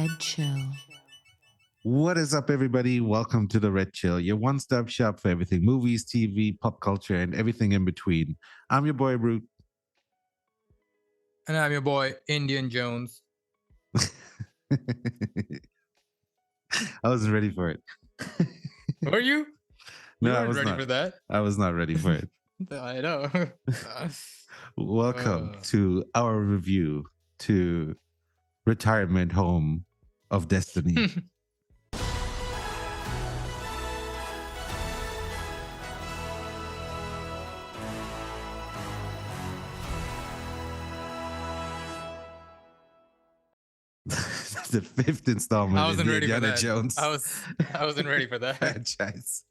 Red Chill. What is up, everybody? Welcome to the Red Chill, your one-stop shop for everything movies, TV, pop culture, and everything in between. I'm your boy, Root. And I'm your boy, Indian Jones. I wasn't ready for it. Were you? No, You I weren't was ready not. for that. I was not ready for it. I know. Welcome to our review to Retirement Home of Destiny. The fifth installment I wasn't in the ready for Indiana that. Jones I wasn't ready for that. franchise.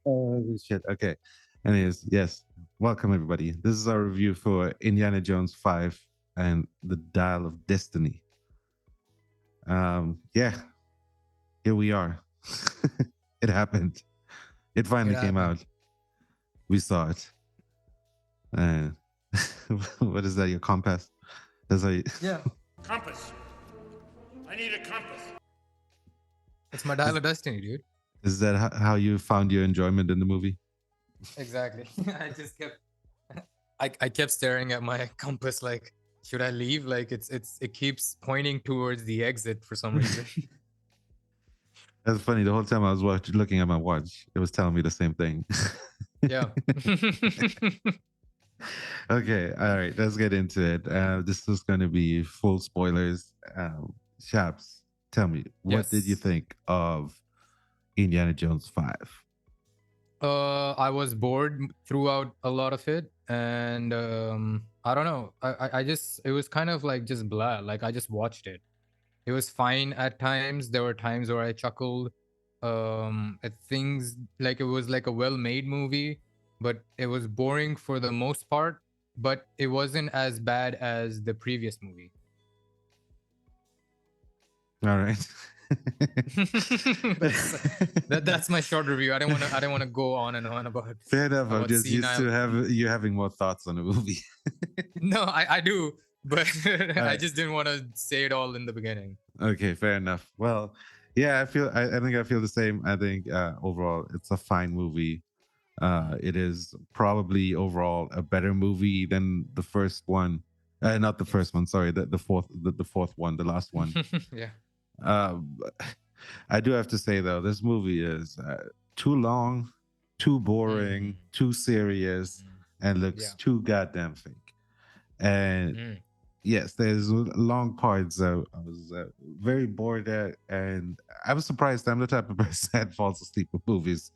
Oh shit. Okay. Anyways, yes. Welcome everybody. This is our review for Indiana Jones 5 and the Dial of Destiny. Yeah. Here we are. It happened. It finally came out. We saw it. And what is that? Your compass? That's how you... Yeah. Compass. I need a compass. It's my Dial of Destiny, dude. Is that how you found your enjoyment in the movie? Exactly. I kept staring at my compass like, should I leave? Like it keeps pointing towards the exit for some reason. That's funny. The whole time I was looking at my watch, it was telling me the same thing. Yeah. Okay, all right, let's get into it. This is going to be full spoilers. Chaps, tell me, what did you Yes. think of Indiana Jones 5? I was bored throughout a lot of it, and I don't know. I just it was kind of like just blah. Like I just watched it. It was fine at times. There were times where I chuckled. At things like it was like a well-made movie, but it was boring for the most part. But it wasn't as bad as the previous movie. All right. That's my short review. I don't want to go on and on about. Fair enough. I'm about just used to senile- you having more thoughts on the movie. No, I do, but I right. just didn't want to say it all in the beginning. Okay, fair enough. Well, yeah, I think I feel the same. I think overall it's a fine movie. It is probably overall a better movie than the first one. Not the first one, sorry, the fourth one, the last one. Yeah. I do have to say though, this movie is too long, too boring, too serious, and looks too goddamn fake. And yes, there's long parts I was very bored at, and I was surprised. I'm the type of person that falls asleep with movies.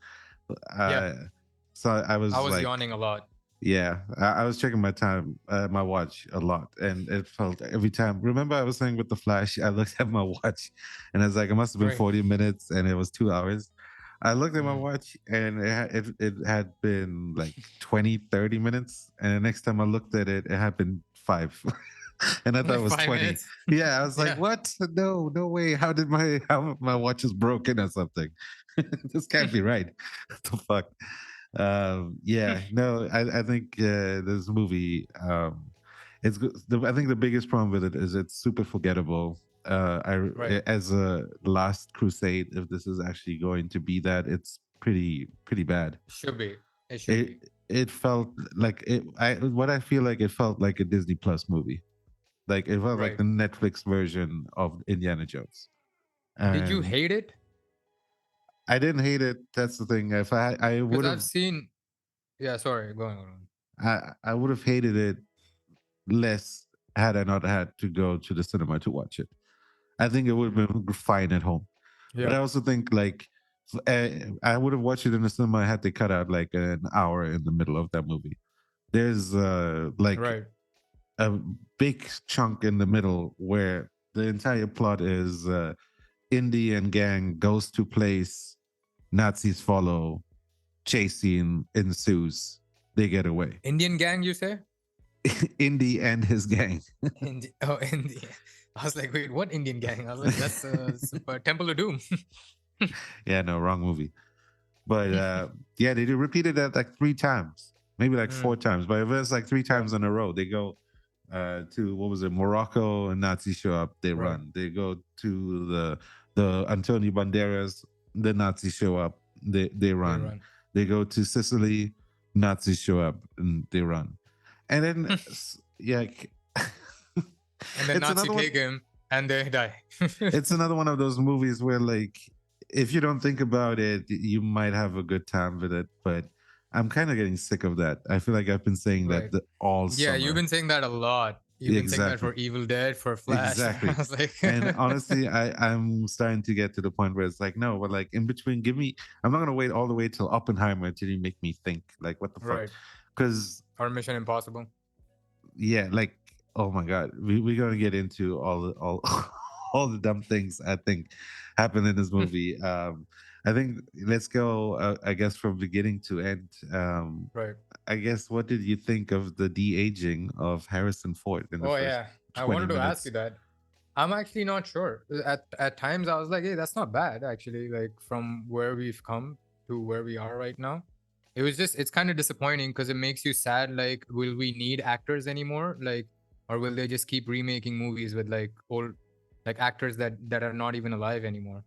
So I was like, yawning a lot. Yeah, I was checking my watch a lot, and it felt every time. Remember, I was saying with the Flash, I looked at my watch, and I was like, it must have been 40 minutes, and it was 2 hours. I looked at my watch, and it had been like 20, 30 minutes, and the next time I looked at it, it had been 5. And I thought it was 20 minutes. Yeah, I was like, what? No way. How my watch is broken or something? This can't be right. What the fuck? No, I think this movie, it's good. I think the biggest problem with it is it's super forgettable. As a Last Crusade, if this is actually going to be that, it's pretty bad. Should be. It should be. It felt like it. I feel like it felt like a Disney Plus movie. Like it felt like the Netflix version of Indiana Jones. Did you hate it? I didn't hate it. That's the thing. If I would have seen. Yeah, sorry, going on. I would have hated it less had I not had to go to the cinema to watch it. I think it would have been fine at home. Yeah. But I also think like I would have watched it in the cinema had they cut out like an hour in the middle of that movie. There's a big chunk in the middle where the entire plot is Indy and gang goes to place, Nazis follow, chase scene ensues, they get away. Indian gang, you say? Indy and his gang. Indy. I was like, wait, what Indian gang? I was like, that's Temple of Doom. Yeah, no, wrong movie. But yeah, they repeated that like 3 times, maybe like 4 times. But if it's like 3 times in a row, they go to what was it, Morocco, and Nazis show up, they Right. run. They go to the Antonio Banderas, the Nazis show up, they They run. run. They go to Sicily, Nazis show up and they run. And then yeah, And then it's Nazi another one. take him and they die. It's another one of those movies where like if you don't think about it, you might have a good time with it, but I'm kind of getting sick of that. I feel like I've been saying that Right. all Yeah, you've summer. been saying that a lot. You've been saying that Exactly. for Evil Dead, for Flash. I Exactly. was like, And honestly, I'm starting to get to the point where it's like, no, but like in between, give me. I'm not gonna wait all the way till Oppenheimer till you make me think. Like, what the fuck? right. Because Or Mission Impossible. yeah, like oh my god, we're gonna get into all all the dumb things I think happened in this movie. I think let's go. I guess from beginning to end. Right. I guess what did you think of the de aging of Harrison Ford in the Oh first yeah. I 20 wanted to ask minutes? you that. I'm actually not sure. At times I was like, hey, that's not bad actually, like from where we've come to where we are right now. It's kind of disappointing because it makes you sad, like, will we need actors anymore? Like, or will they just keep remaking movies with like old like actors that are not even alive anymore?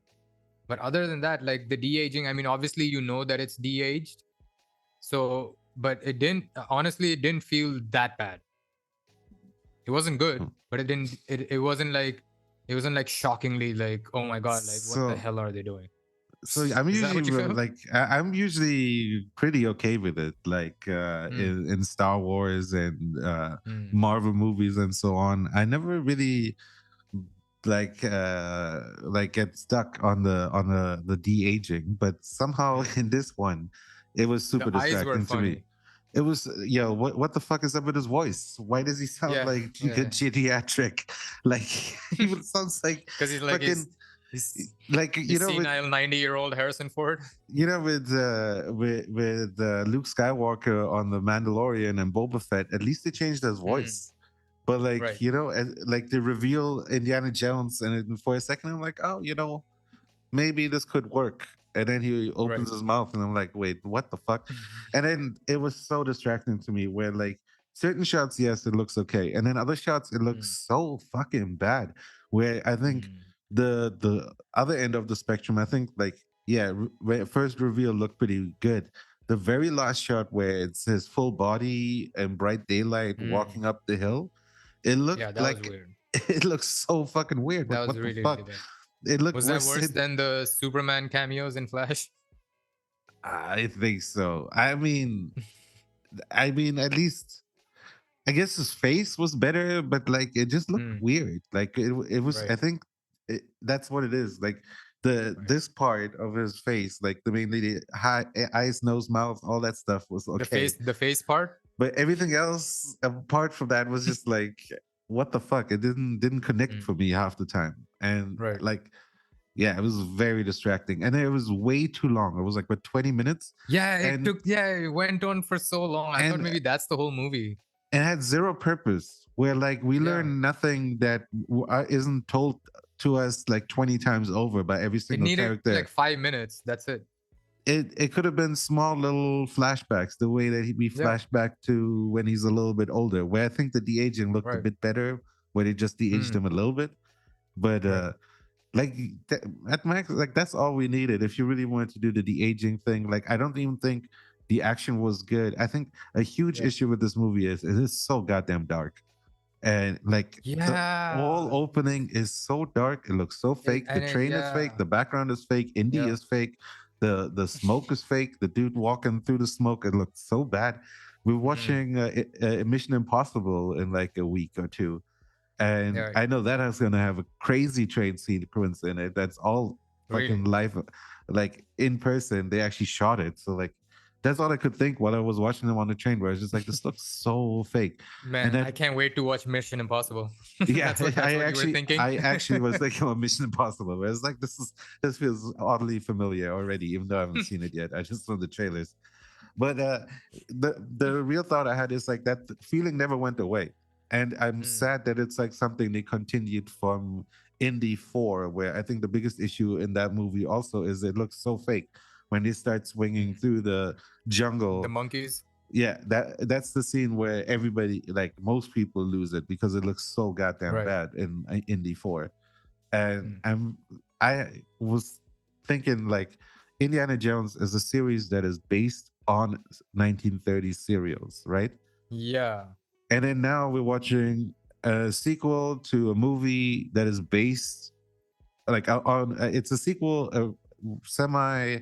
But other than that, like the de-aging, I mean, obviously you know that it's de-aged. So but it didn't honestly it didn't feel that bad. It wasn't good, but it wasn't like shockingly like, oh my god, like what the So hell are they doing? so I'm Is that usually what you felt? like I'm usually pretty okay with it, like Mm, in Star Wars and mm. Marvel movies and so on. I never really like get stuck on the de-aging, but somehow in this one it was The super eyes were distracting to me. funny. It was what the fuck is up with his voice? Why does he sound Yeah, like a yeah. geriatric? Like he even sounds like Because he's like fucking like he's senile 90-year-old Harrison Ford. with Luke Skywalker on the Mandalorian and Boba Fett, at least they changed his Mm, voice. But like right. like they reveal Indiana Jones, and for a second I'm like, oh, maybe this could work. And then he Right. opens his mouth, and I'm like, wait, what the fuck? And then it was so distracting to me where like certain shots, yes, it looks okay. And then other shots, it Mm, looks so fucking bad. Where I think mm. the other end of the spectrum, I think like, yeah, where first reveal looked pretty good. The very last shot where it's his full body and bright daylight Mm. walking up the hill, it Yeah, looked that was like weird. it looks so fucking weird. That was What the really, really fuck? bad. It looked Was that worse worse than than the Superman cameos in Flash? I think so. I mean, at least I guess his face was better, but like it just looked Mm, weird. Like it was. right. I think that's what it is. Like the Right. this part of his face, like the mainly the eyes, nose, mouth, all that stuff was okay, The face part? but everything else apart from that was just like what the fuck. It didn't connect Mm, for me half the time, and right. like yeah, it was very distracting, and it was way too long. It was like what 20 minutes, and It went on for so long. I thought and maybe that's the whole movie. and had zero purpose. Where like we Yeah. learn nothing that isn't told to us like 20 times over by every It single needed like character. 5 minutes. That's it. It could have been small little flashbacks, the way that we Yeah. flash back to when he's a little bit older. Where I think the de aging looked a Right. bit better, where they just de aged Mm, him a little bit. But right. like at max, like that's all we needed. If you really wanted to do the de aging thing, like I don't even think the action was good. I think a huge Yeah. issue with this movie is it is so goddamn dark, and like the whole Yeah. opening is so dark. It looks so fake. The train is fake. Yeah. The background is fake. Indy Yeah. is fake. The smoke is fake. The dude walking through the smoke, it looks so bad. We're Mm, watching Mission Impossible in like a week or two, and yeah. I know that is gonna have a crazy train sequence in it. That's all fucking Really. live, like in person. They actually shot it, so like that's all I could think while I was watching them on the train. Where I was just like, this looks so fake, and Man, I then can't wait to watch Mission Impossible. yeah, That's what you were thinking. I actually was thinking about Mission Impossible. Where it's like this feels oddly familiar already, even though I haven't seen it yet. I just saw the trailers. But the real thought I had is like that feeling never went away, and I'm Mm, sad that it's like something they continued from Indy 4, where I think the biggest issue in that movie also is it looks so fake when they start swinging mm. through the The jungle. monkeys. Yeah, that's the scene where everybody, like most people, lose it because it looks so goddamn Right. bad in Indy 4. And Mm. I was thinking like Indiana Jones is a series that is based on 1930s serials, right? Yeah. And then now we're watching a sequel to a movie that is based like on it's a sequel, a semi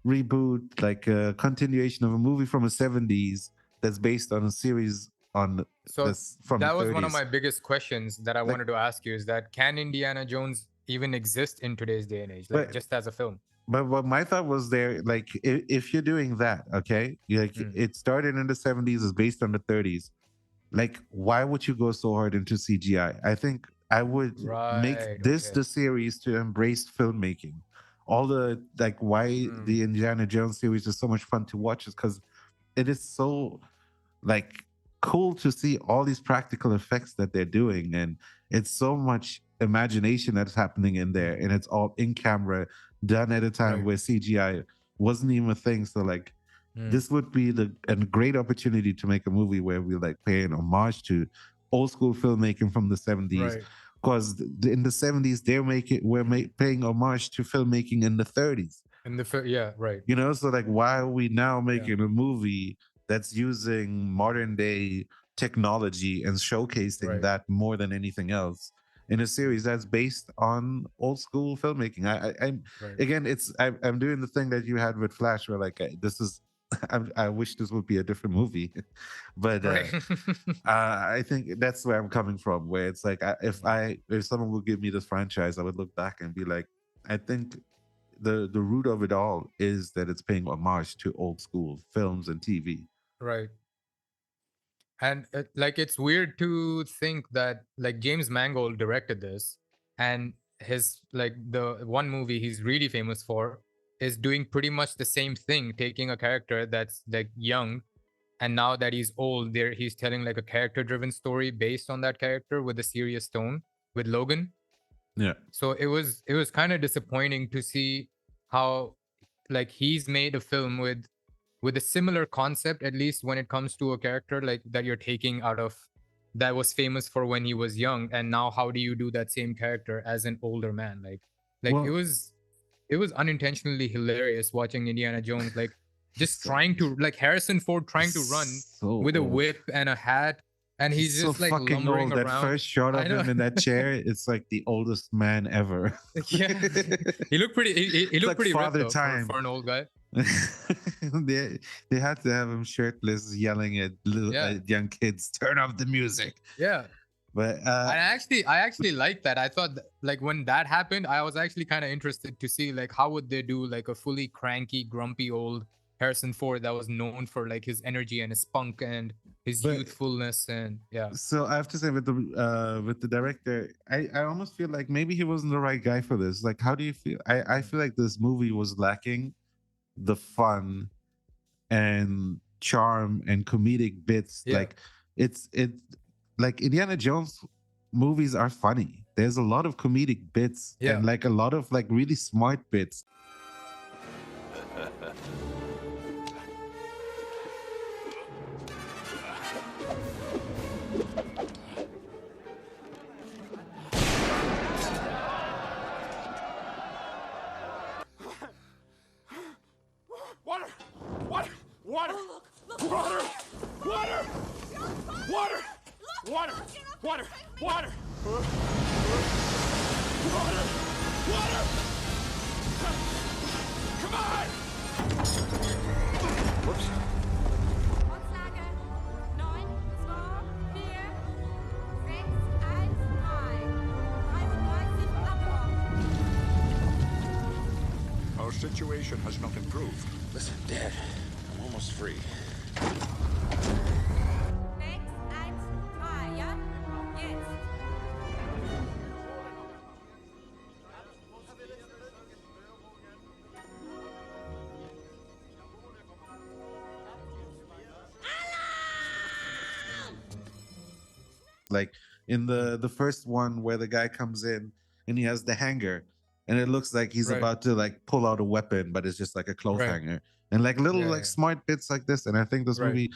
reboot, like a continuation of a movie from the 70s that's based on a series on So this from the that was one of 30s. my biggest questions that I Like, wanted to ask you, is that can Indiana Jones even exist in today's day and age, like but just as a film? what my thought was there, like if you're doing that, okay, like Mm. it started in the 70s, is based on the 30s. Like, why would you go so hard into CGI? I think I would make Right. this Okay. the series to embrace filmmaking. All the like why Mm. the Indiana Jones series is so much fun to watch is because it is so like cool to see all these practical effects that they're doing, and it's so much imagination that's happening in there, and it's all in camera, done at a time Right. where CGI wasn't even a thing. So like Mm. this would be a great opportunity to make a movie where we like pay an homage to old school filmmaking from the 70s, Right. because in the 70s paying homage to filmmaking in the 30s, And yeah, right. you know. So like why are we now Yeah. making a movie that's using modern day technology and showcasing Right. that more than anything else in a series that's based on old school filmmaking? I'm Right. again, I'm doing the thing that you had with Flash, where like this is I wish this would be a different movie, but Right. I think that's where I'm coming from. Where it's like, if someone would give me this franchise, I would look back and be like, I think the root of it all is that it's paying homage to old school films and TV. Right. And like it's weird to think that like James Mangold directed this, and his like the one movie he's really famous for is doing pretty much the same thing, taking a character that's like young, and now that he's old, there he's telling like a character driven story based on that character with a serious tone with Logan. Yeah. So it was kind of disappointing to see how like he's made a film with a similar concept, at least when it comes to a character like that you're taking out of that was famous for when he was young, and now how do you do that same character as an older man? Like it Well, was it was unintentionally hilarious watching Indiana Jones, like just so, trying to like Harrison Ford trying to run so with a old. whip and a hat, and He's he's so just like fucking lumbering old. That around. first shot I of know. him in that chair, it's like the oldest man ever. Yeah, he looked pretty. He It's looked like pretty ripped Father though Time. for an old guy. they had to have him shirtless, yelling at little Yeah, young kids, "Turn off the music!" yeah. But I actually liked that. I thought like when that happened, I was actually kind of interested to see like how would they do like a fully cranky, grumpy old Harrison Ford that was known for like his energy and his spunk and his but youthfulness, and yeah. so I have to say with the director, I almost feel like maybe he wasn't the right guy for this. Like, how do you feel? I feel like this movie was lacking the fun and charm and comedic bits. Yeah. Like it like Indiana Jones movies are funny. There's a lot of comedic bits Yeah. and like a lot of like really smart bits. Water! Water! Water! Water! Water! Water! Water! Water! Water! Water! Water! Come on! Whoops. Ortslage 9, 2, 4, 6, 1, 3. 33 abgehoben. Our situation has not improved. Listen, Dad, I'm almost free. 6, 1, 3, ja? Jetzt. Like in the first one where the guy comes in and he has the hanger and it looks like he's Right. about to like pull out a weapon, but it's just like a clothes Right. hanger. And like little Yeah, like yeah. smart bits like this. And I think this Right. movie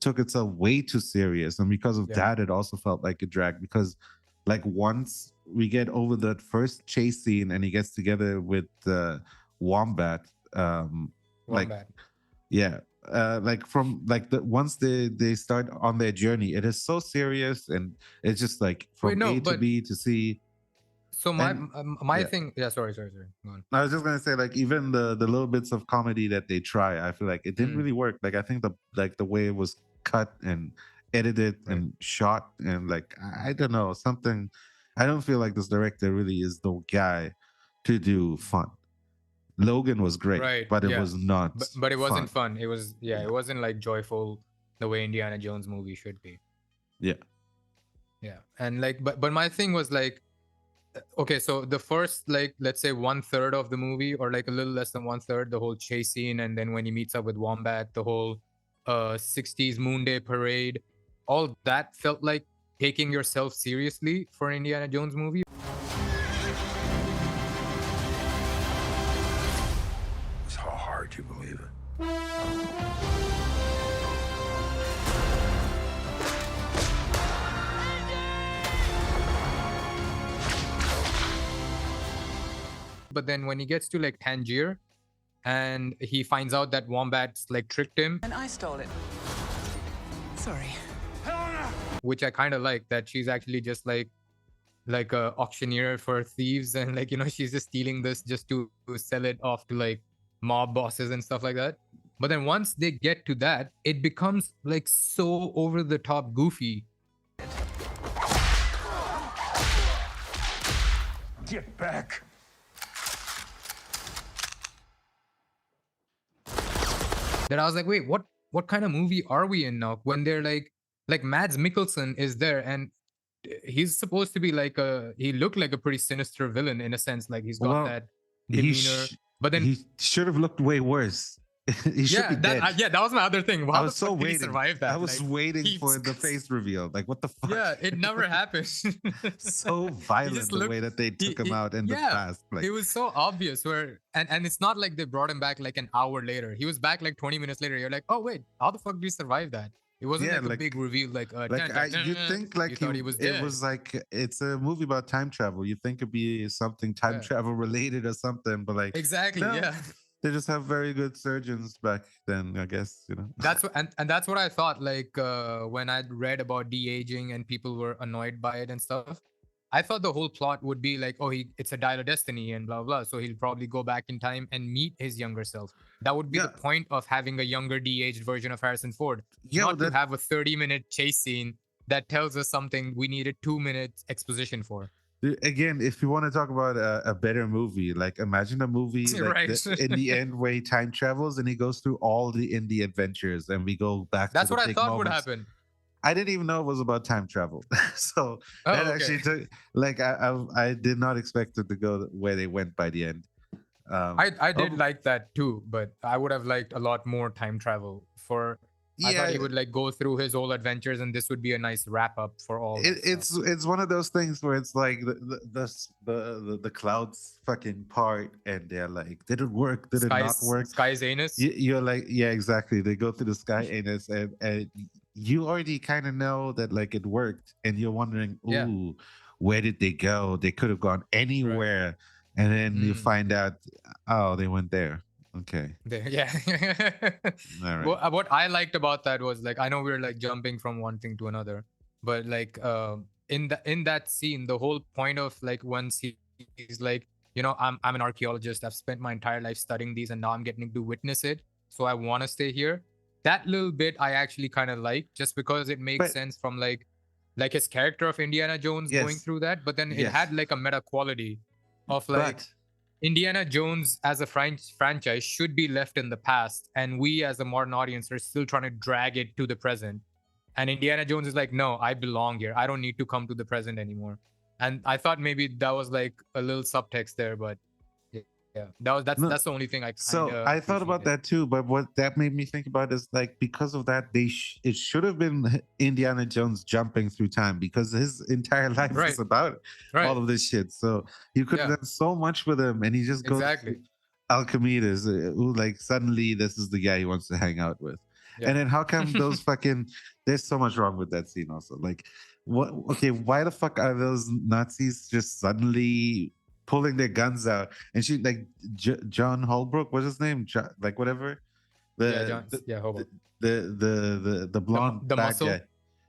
took itself way too serious. And because of Yeah. that, it also felt like a drag because like once we get over that first chase scene and he gets together with Wombat, like Wombat. yeah, like from like the once they start on their journey, it is so serious and it's just like from Wait, no, A to but B to C. so my And my yeah. thing. Yeah, sorry. Go on. I was just gonna say, like, even the little bits of comedy that they try, I feel like it didn't really work. Like, I think the way it was cut and edited Right. and shot, and like I don't know, something. I don't feel like this director really is the guy to do fun. Logan was great, Right. but it Yeah. was not. But it wasn't fun. It was it wasn't like joyful the way Indiana Jones movie should be. Yeah. Yeah. And like but my thing was like okay, so the first like let's say 1/3 of the movie, or like a little less than 1/3, the whole chase scene, and then when he meets up with Wombat, the whole 60s Moon Day parade, all that felt like taking yourself seriously for an Indiana Jones movie. It's how hard you believe it. But then when he gets to like Tangier and he finds out that Wombat's like tricked him, And I stole it. Sorry. which I kind of like, that she's actually just like a auctioneer for thieves, and like, you know, she's just stealing this just to sell it off to like mob bosses and stuff like that. But then once they get to that, it becomes like so over the top goofy. Get back. That I was like, wait, what kind of movie are we in now? When they're like Mads Mikkelsen is there, and he's supposed to be like he looked like a pretty sinister villain in a sense, like he's got Well, that He demeanor. But then he should have looked way worse. He should be dead. that was my other thing. How I was the so fuck did he waiting. survive that? I was Like, waiting he- for the face reveal. Like, what the fuck? Yeah, it never happened. So violent the way that they took him out in the past. Like, it was so obvious. Where and it's not like they brought him back like an hour later. He was back like 20 minutes later. You're like, oh wait, how the fuck did he survive that? It wasn't Yeah, like a like- big reveal. Like, you think like you thought he was dead. it was like it's a movie about time travel. You think it'd be something time Yeah. travel related or something, but like Exactly. no, Yeah. they just have very good surgeons back then. I guess you know. That's what and that's what I thought. Like when I read about de-aging and people were annoyed by it and stuff, I thought the whole plot would be like, oh, it's a dial of destiny and blah blah. So he'll probably go back in time and meet his younger self. That would be the Yeah. point of having a younger de-aged version of Harrison Ford. Yeah, Not to that- have a 30-minute chase scene that tells us something we needed 2 minutes exposition for. Again, if you want to talk about a better movie, like imagine a movie like Right. in the end where he time travels and he goes through all the indie adventures and we go back That's to the what I big thought would moments. happen. I didn't even know it was about time travel. So Oh, that okay. actually took like I did not expect it to go where they went by the end. I did oh, like that too, but I would have liked a lot more time travel for. I thought he would like go through his whole adventures, and this would be a nice wrap up for all. that stuff. it's one of those things where it's like the clouds fucking part and they're like, did it work? Did it not work? Sky's anus. You're like, yeah, exactly. They go through the sky anus and you already kind of know that like it worked, and you're wondering, ooh, Yeah. where did they go? They could have gone anywhere, and then you Mm. find out, oh, they went there. Okay, Yeah. all right. What I liked about that was like, I know we're like jumping from one thing to another, but like in that scene, the whole point of like once he's like, you know, I'm an archaeologist. I've spent my entire life studying these, and now I'm getting to witness it. So I want to stay here. That little bit I actually kind of like, just because it makes But- sense from like his character of Indiana Jones going Yes. through that. But then it Yes. had like a meta quality of like. But Indiana Jones as a franchise should be left in the past, and we as a modern audience are still trying to drag it to the present. And Indiana Jones is like, no, I belong here. I don't need to come to the present anymore. And I thought maybe that was like a little subtext there, but Yeah, No. that's the only thing I So kinda I thought about appreciated. that too, but what that made me think about is like because of that, it should have been Indiana Jones jumping through time because his entire life is Right, about all right. of this shit. So you could have Yeah, done so much with him, and he just goes exactly. to Alchemides, who like suddenly this is the guy he wants to hang out with. Yeah. And then how come those fucking? There's so much wrong with that scene also. Like, what? Okay, why the fuck are those Nazis just suddenly pulling their guns out and she like John Holbrook, what's his name? Like whatever, Yeah, the John. the Yeah, Hobo. the blonde The bad muscle. guy.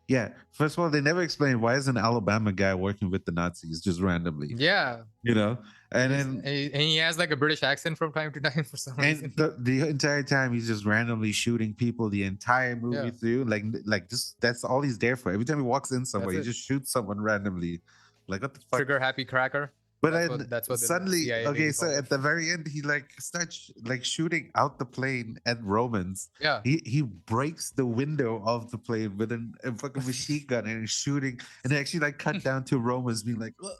Yeah. First of all, they never explain why is an Alabama guy working with the Nazis just randomly, Yeah, and he's, then and he has like a British accent from time to time for some reason. and the entire time he's just randomly shooting people the entire movie Yeah, through. Like just that's all he's there for. Every time he walks in somewhere, that's he it. just shoots someone randomly. Like what the fuck? Trigger happy cracker. But That's what the suddenly, CIA okay, lady so called at it. the very end, he like starts like shooting out the plane at Romans. Yeah, He breaks the window of the plane with a fucking machine gun and is shooting, and they actually like cut down to Romans being like, "Ugh."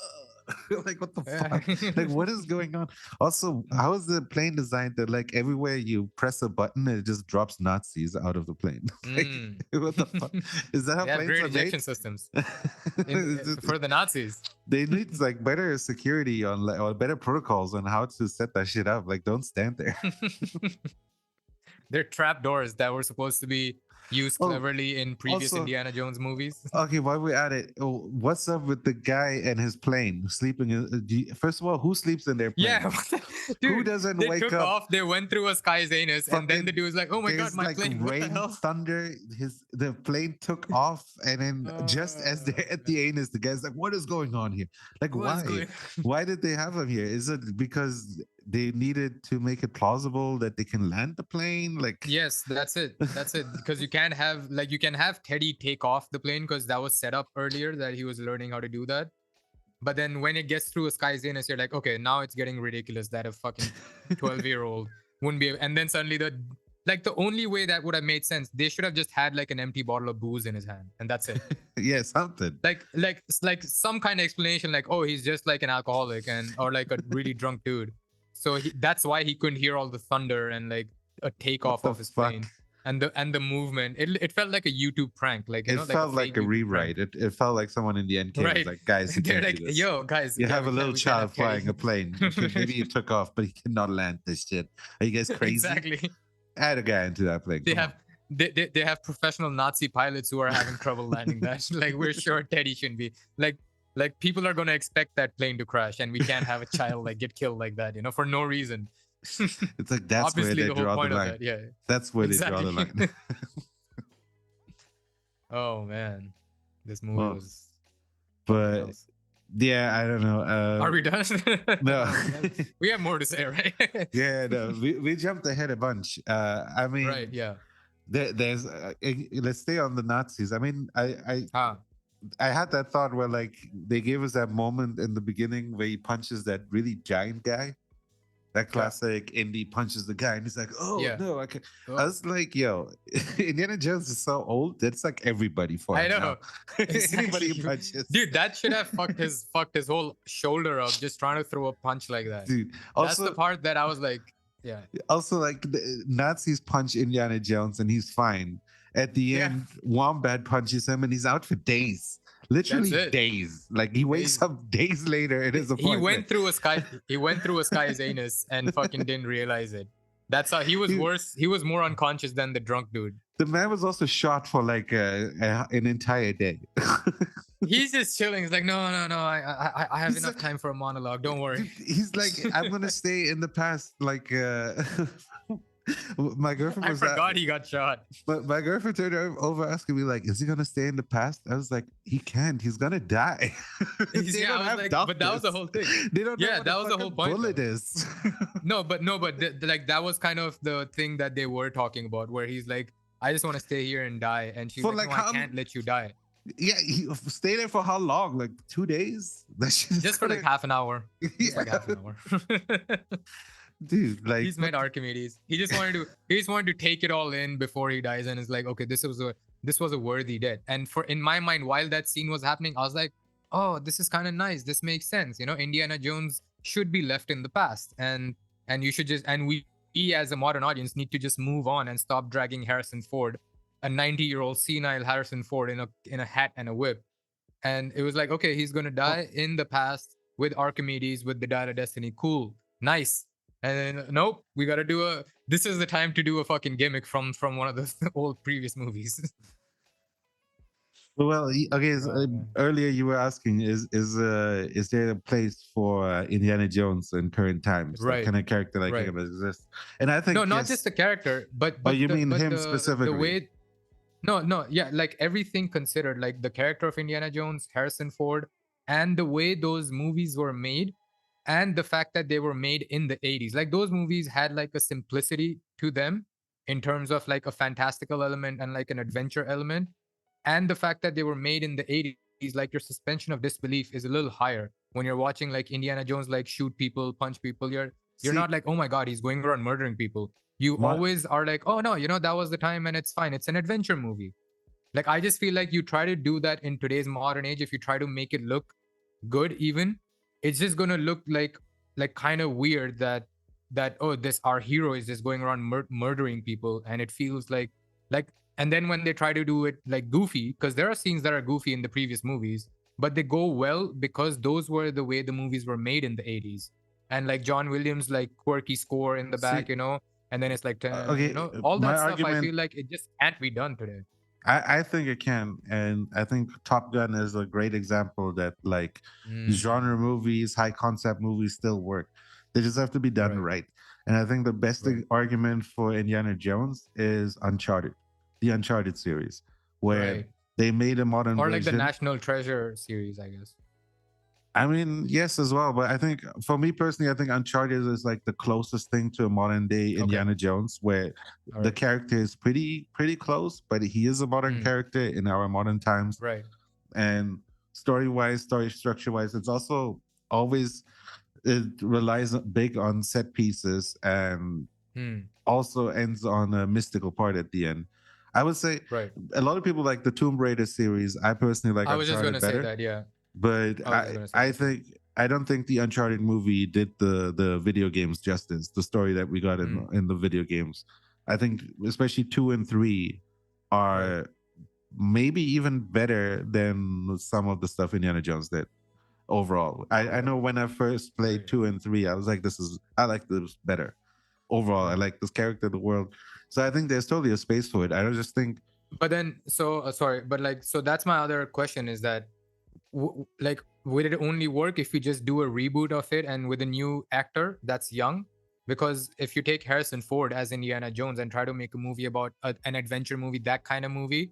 Like what the fuck? Like what is going on? Also, how is the plane designed that like everywhere you press a button, it just drops Nazis out of the plane? Like Mm. what the fuck? Is that how They have planes great are ejection made? systems It's just- for the Nazis. they need like better security on like or better protocols on how to set that shit up. Like, don't stand there. They're trap doors that were supposed to be used Oh, cleverly in previous also- Indiana Jones movies. Okay, while we're at it, what's up with the guy and his plane sleeping? First of all, who sleeps in their plane? Yeah, Who dude, doesn't they wake took up? off. They went through a sky's anus, and then the Fucking- dude was like, "Oh my god, There's my like plane! What the rain, hell?" thunder. The plane took off, and then just as they're at the anus, the guy's like, "What is going on here? Like, What is why? going- Why did they have him here? Is it because they needed to make it plausible that they can land the plane? Like, Yes, that's it. That's it. Because you can have Teddy take off the plane because that was set up earlier that he was learning how to do that. But then when it gets through a sky's anus, you're like, okay, now it's getting ridiculous that a fucking 12-year-old wouldn't be. And then suddenly the only way that would have made sense, they should have just had like an empty bottle of booze in his hand, and that's it. yeah, something. like some kind of explanation, like, oh, he's just like an alcoholic or like a really drunk dude. So that's why he couldn't hear all the thunder and like a takeoff the of his fuck? plane and the movement. It felt like a YouTube prank, like It felt like fake a YouTube rewrite. prank. It felt like someone in the NK was Right. like, "Guys, you They're can't like, do this. yo, guys, You yeah, have a we little can't child have Teddy." flying a plane. Okay, maybe he took off, but he cannot land this shit. Are you guys crazy? Exactly. Add a guy into that plane. They Come on. have they have professional Nazi pilots who are having trouble landing that. Like, we're sure Teddy shouldn't be. Like people are gonna expect that plane to crash, and we can't have a child like get killed like that, for no reason. It's like that's Obviously, where they the whole draw the point of line. that, yeah. That's where they draw the Exactly. line. Oh man, this movie Well, was. But else. yeah, I don't know. Are we done? No. We have more to say, right? Yeah, no, we jumped ahead a bunch. I mean, Right. Yeah. there's let's stay on the Nazis. I mean, Huh. I had that thought where like they gave us that moment in the beginning where he punches that really giant guy. That classic Indy punches the guy and he's like, "Oh Yeah. no, I can." Oh. I was like, "Yo, Indiana Jones is so old. That's like everybody for I him know. now. Anybody Exactly. who punches, Dude, that should have fucked his whole shoulder up just trying to throw a punch like that. dude." That's Also, the part that I was like, yeah. also like the Nazis punch Indiana Jones and he's fine. At the Yeah. end, Wombat punches him and he's out for days. Literally it. days. Like he wakes Days. up days later in his He apartment. went through a sky's anus and fucking didn't realize it. That's how he was Dude. worse. He was more unconscious than the drunk dude. The man was also shot for like an entire day. He's just chilling. He's like, no. I have He's enough like- time for a monologue. Don't worry. He's like, I'm gonna stay in the past. Like, my girlfriend I was. forgot he got shot. But my girlfriend turned over asking me like, "Is he gonna stay in the past?" I was like, "He can't. He's gonna die." They Yeah, don't I was have like, but that was the doctors. whole thing. They don't know Yeah, what that a was the whole fucking point, bullet though. is. No, but like that was kind of the thing that they were talking about, where he's like, I just want to stay here and die, and she's For, like, like, no, how I can't let you die. Yeah, he stay there for how long? Like 2 days? That shit is Just for like gonna- half an hour. Just like Yeah. half an hour. Dude, like He's met Archimedes. He just wanted to take it all in before he dies, and is like, okay, this was a worthy death. And in my mind, while that scene was happening, I was like, oh, this is kind of nice. This makes sense. Indiana Jones should be left in the past, and and you should just, and we as a modern audience need to just move on and stop dragging Harrison Ford, a 90-year-old senile Harrison Ford in a hat and a whip. And it was like, okay, he's gonna die in the past with Archimedes with the Dial of Destiny. Cool, nice. And then nope, we gotta do a. This is the time to do a fucking gimmick from one of the old previous movies. Well, okay. So, man. earlier you were asking, is there a place for Indiana Jones in current times? Like, Right. can a character like Right. him exist? And I think No, not yes. just the character, but Oh, you mean him the specifically? way. No, yeah, like everything considered, like the character of Indiana Jones, Harrison Ford, and the way those movies were made, and the fact that they were made in the 80s. Like those movies had like a simplicity to them in terms of like a fantastical element and like an adventure element. And the fact that they were made in the 80s, like your suspension of disbelief is a little higher when you're watching like Indiana Jones like shoot people, punch people. You're See, not like, oh my god, he's going around murdering people. You my- always are like, oh no, that was the time and it's fine. It's an adventure movie. Like I just feel like you try to do that in today's modern age, if you try to make it look good, even it's just gonna look like kind of weird that oh, this our hero is just going around murdering people, and it feels like and then when they try to do it like goofy, because there are scenes that are goofy in the previous movies, but they go well because those were the way the movies were made in the 80s. And like John Williams like quirky score in the back, See, and then it's like okay, all my that stuff. I argument- feel like it just can't be done today. I think it can, and I think Top Gun is a great example that like genre movies, high concept movies still work. They just have to be done right. And I think the best argument for Indiana Jones is Uncharted, the Uncharted series, where they made a modern or version. like the National Treasure series, I guess. I mean, yes, as well. But I think for me personally, I think Uncharted is like the closest thing to a modern day Indiana Jones, where the character is pretty close, but he is a modern character in our modern times. Right. And story structure wise, it's also always, it relies big on set pieces and also ends on a mystical part at the end. I would say a lot of people like the Tomb Raider series. I personally like I was just Uncharted gonna better. say that, yeah. But I don't think the Uncharted movie did the video games justice, the story that we got in the video games. I think especially 2 and 3 are maybe even better than some of the stuff Indiana Jones did overall. I know when I first played 2 and 3, I was like, I like this better. Overall, I like this character, the world. So I think there's totally a space for it. I don't just think. But then, so sorry, but like, so that's my other question is that, like, would it only work if you just do a reboot of it and with a new actor that's young? Because if you take Harrison Ford as Indiana Jones and try to make a movie about an adventure movie, that kind of movie,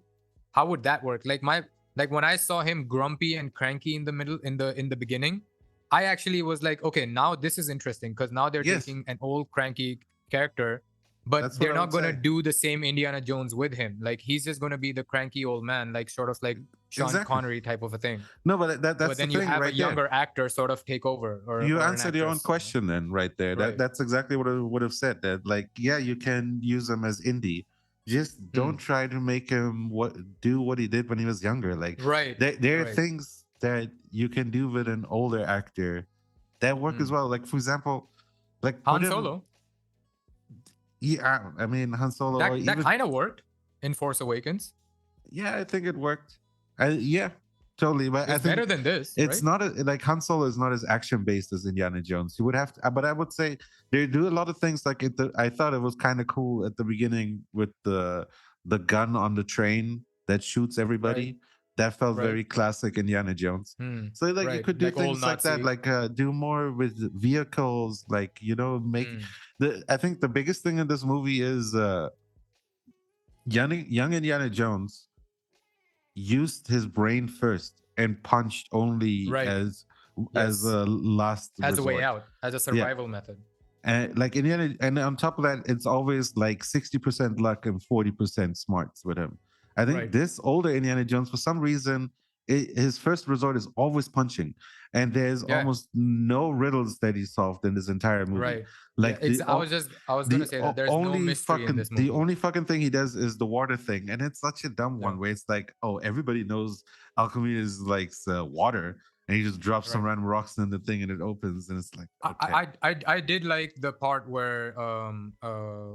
how would that work? Like when I saw him grumpy and cranky in the middle, in the beginning, I actually was like, okay, now this is interesting because now they're taking an old cranky character, but they're not going to do the same Indiana Jones with him. Like he's just going to be the cranky old man, like sort of like Sean Connery type of a thing. No, but that's but then the you thing have right a younger there. actor sort of take over. Or you or answered your own question then right there. That's exactly what I would have said. That like, yeah, you can use him as Indy. Just don't try to make him do what he did when he was younger. Like there are things that you can do with an older actor that work as well. Like for example, like Han Solo. Yeah, I mean Han Solo. That kind of worked in Force Awakens. Yeah, I think it worked. Yeah, totally. But it's I think better than this. It's not like Han Solo is not as action based as Indiana Jones. You would have to, but I would say they do a lot of things. Like I thought it was kind of cool at the beginning with the gun on the train that shoots everybody. That felt very classic Indiana Jones. So like you could do like things like that, like do more with vehicles, like make I think the biggest thing in this movie is young Indiana Jones used his brain first and punched only as a last as resort. a way out, as a survival method. And like Indiana, and on top of that, it's always like 60% luck and 40% smarts with him. I think this older Indiana Jones, for some reason, his first resort is always punching, and there's Yeah. almost no riddles that he solved in this entire movie. Right. Like Yeah, I was gonna say that there's no mystery in this movie. the only fucking thing he does is the water thing, and it's such a dumb one where it's like, oh, everybody knows alchemy is like water, and he just drops some random rocks in the thing and it opens, and it's like, okay. I did like the part where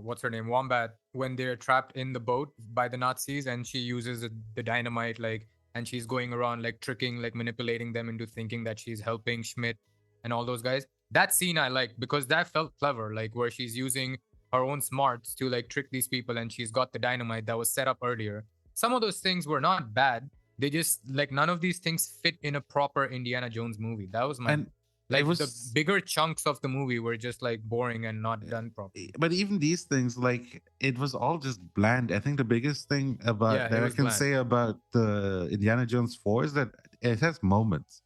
what's her name, Wombat, when they're trapped in the boat by the Nazis and she uses the dynamite, like, and she's going around like tricking, like manipulating them into thinking that she's helping Schmidt and all those guys. That scene I like because that felt clever, like where she's using her own smarts to like trick these people, and she's got the dynamite that was set up earlier. Some of those things were not bad. They just like none of these things fit in a proper Indiana Jones movie. That was my like the bigger chunks of the movie were just like boring and not done properly. But even these things, like it was all just bland. I think the biggest thing about that I can say about the Indiana Jones 4 is that it has moments.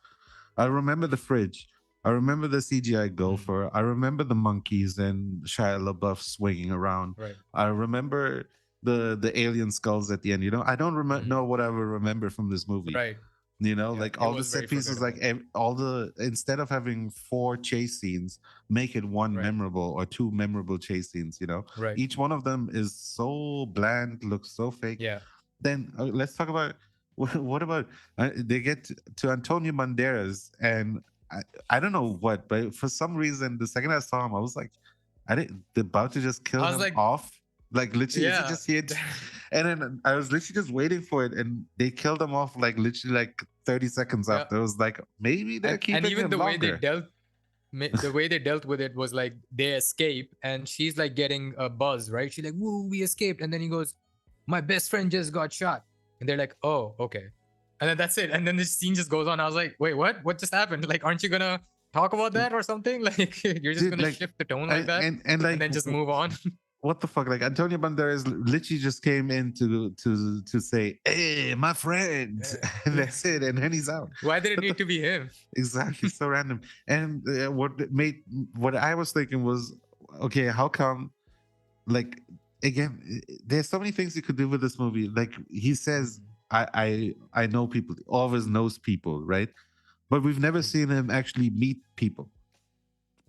I remember the fridge. I remember the CGI gopher. I remember the monkeys and Shia LaBeouf swinging around. Right. I remember the alien skulls at the end. You know, I don't know what I would remember from this movie. Right. You know, like all the set pieces, like all the, instead of having 4 chase scenes, make it one memorable or 2 memorable chase scenes. You know, each one of them is so bland, looks so fake. Yeah. Then let's talk about what about they get to Antonio Banderas, and I don't know what, but for some reason, the second I saw him, I was like, they're about to just kill him off. Like literally, is it just hit? And then I was literally just waiting for it, and they killed him off like literally like 30 seconds after. I was like, maybe they're keeping him longer. The way they dealt with it was like they escape, and she's like getting a buzz, right? She's like, "Woo, we escaped!" And then he goes, "My best friend just got shot," and they're like, "Oh, okay." And then that's it. And then the scene just goes on. I was like, "Wait, what? What just happened? Like, aren't you gonna talk about that or something? Like, you're just gonna shift the tone like that, and then just move on?" What the fuck? Like Antonio Banderas literally just came in to say, "Hey, my friend," and that's it, and then he's out. Why did it need to be him? Exactly, so random. And what I was thinking was, okay, how come? Like again, there's so many things you could do with this movie. Like he says, I know people, always knows people, right? But we've never seen him actually meet people.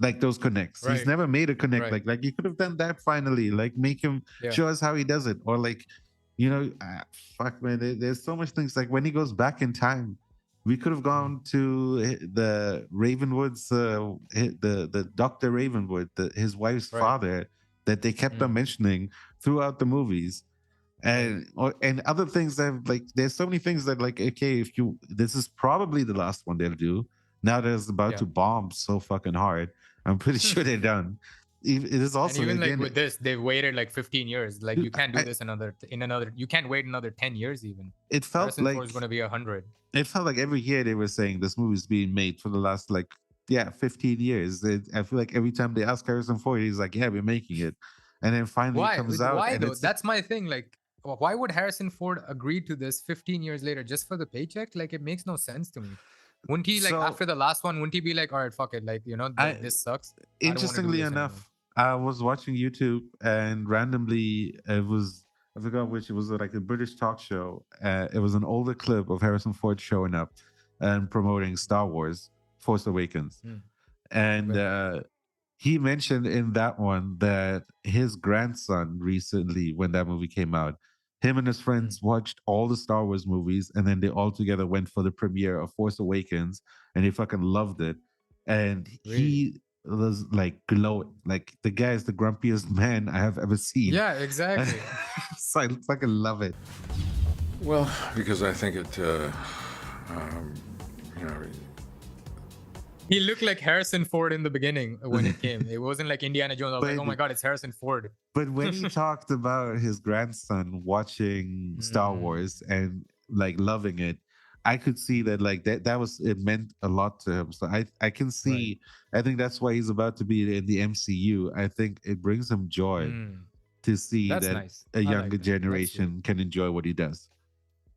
Like those connects. He's never made a connect. Like you could have done that finally. Like make him show us how he does it. Or like, you know, fuck man, there's so much things. Like when he goes back in time, we could have gone to the Ravenwood's the Dr. Ravenwood, his wife's father, that they kept on mentioning throughout the movies. And other things that like there's so many things that like, okay, if you, this is probably the last one they'll do. Now that it's about to bomb so fucking hard, I'm pretty sure they're done. It is also, and even like with this, they've waited like 15 years. Like you can't do this you can't wait another 10 years even. It felt Harrison like Ford is going to be 100. It felt like every year they were saying this movie's being made for the last 15 years. I feel like every time they ask Harrison Ford, he's like, yeah, we're making it. And then finally it comes out. Why though? That's my thing. Like, why would Harrison Ford agree to this 15 years later just for the paycheck? Like, it makes no sense to me. Wouldn't he, like, after the last one, wouldn't he be like, all right, fuck it, like, you know, this sucks? Interestingly enough, I was watching YouTube and randomly I forgot which, it was like a British talk show. It was an older clip of Harrison Ford showing up and promoting Star Wars Force Awakens. And he mentioned in that one that his grandson recently, when that movie came out, him and his friends watched all the Star Wars movies, and then they all together went for the premiere of Force Awakens, and they fucking loved it. And he was like glowing. Like the guy is the grumpiest man I have ever seen. Yeah, exactly. So I fucking love it. Well, because I think it, you know, he looked like Harrison Ford in the beginning when it came. It wasn't like Indiana Jones. I was like, oh my God, it's Harrison Ford. But when he talked about his grandson watching Star Wars and like loving it, I could see that like that was, it meant a lot to him. So I can see, I think that's why he's about to be in the MCU. I think it brings him joy to see that a younger generation can enjoy what he does.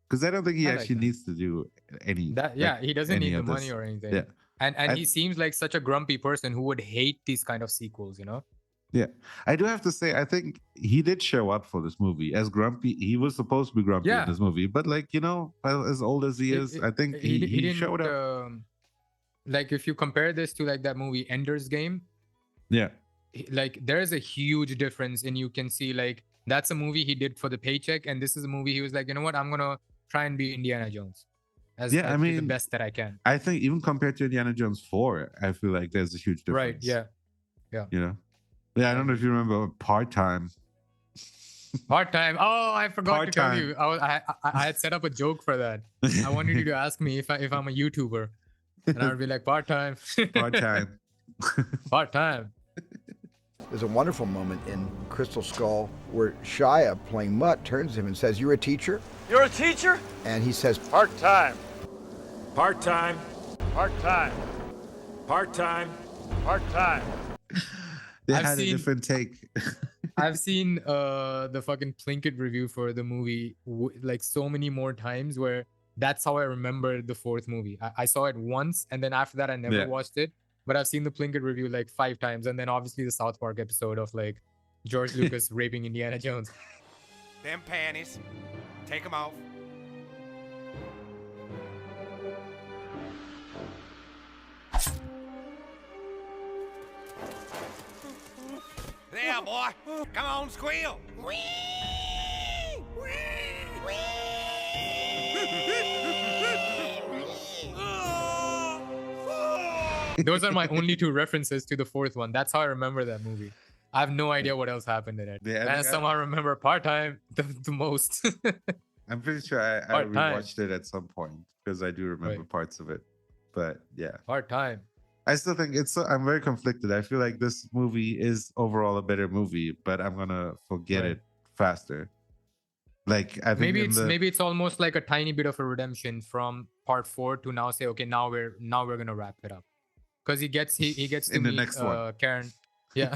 Because I don't think he actually needs to do any. He doesn't need the money or anything. Yeah. And he seems like such a grumpy person who would hate these kind of sequels, you know? Yeah, I do have to say, I think he did show up for this movie as grumpy. He was supposed to be grumpy in Yeah. this movie, but like as old as he is, I think he didn't showed up. like if you compare this to like that movie Ender's Game, Yeah, like there is a huge difference, and you can see like that's a movie he did for the paycheck, and this is a movie he was like, you know what, I'm gonna try and be Indiana Jones as yeah. I to the mean, best that I can. I think even compared to Indiana Jones 4, I feel like there's a huge difference. Right? Yeah. You know. Yeah, I don't know if you remember Part Time. Part time. Oh, I forgot to tell Part-time. you. I had set up a joke for that. I wanted you to ask me if I'm a YouTuber, and I would be like part time. Part Time. Part time. There's a wonderful moment in Crystal Skull where Shia, playing Mutt, turns to him and says, "You're a teacher?" You're a teacher? And he says, Part-time. Part-time. Part-time. Part-time. Part-time. They I've had a seen- different take. I've seen the fucking Plinkett review for the movie like so many more times where that's how I remember the fourth movie. I saw it once, and then after that I never Yeah. watched it. But I've seen the Plinkett review like 5 times, and then obviously the South Park episode of like George Lucas raping Indiana Jones. Them panties. Take them off. There, boy. Come on, squeal. Those are my only 2 references to the fourth one. That's how I remember that movie. I have no idea what else happened in it. Yeah, I and I think somehow remember part time the most. I'm pretty sure I Part-time. rewatched it at some point because I do remember Right. parts of it. But yeah, Part time. I still think I'm very conflicted. I feel like this movie is overall a better movie, but I'm gonna forget Right. it faster. Like I think Maybe it's almost like a tiny bit of a redemption from part 4 to now say, okay, now we're gonna wrap it up. Because he gets to In the meet next one. Karen. Yeah.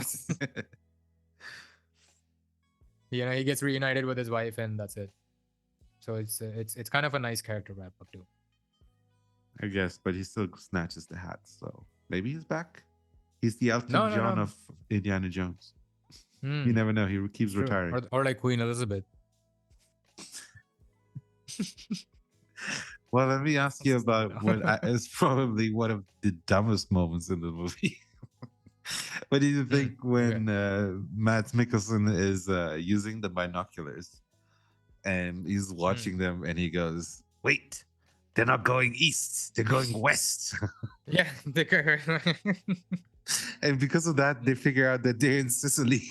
He gets reunited with his wife, and that's it. So it's kind of a nice character wrap up too. I guess, but he still snatches the hat, so maybe he's back. He's the Elton No, John no. of Indiana Jones. Hmm, You never know. He keeps true. retiring. Or like Queen Elizabeth. Well, let me ask you about what is probably one of the dumbest moments in the movie. What do you think when Matt Mikkelsen is using the binoculars and he's watching them and he goes, "Wait, they're not going east, they're going west." Yeah. And because of that, they figure out that they're in Sicily.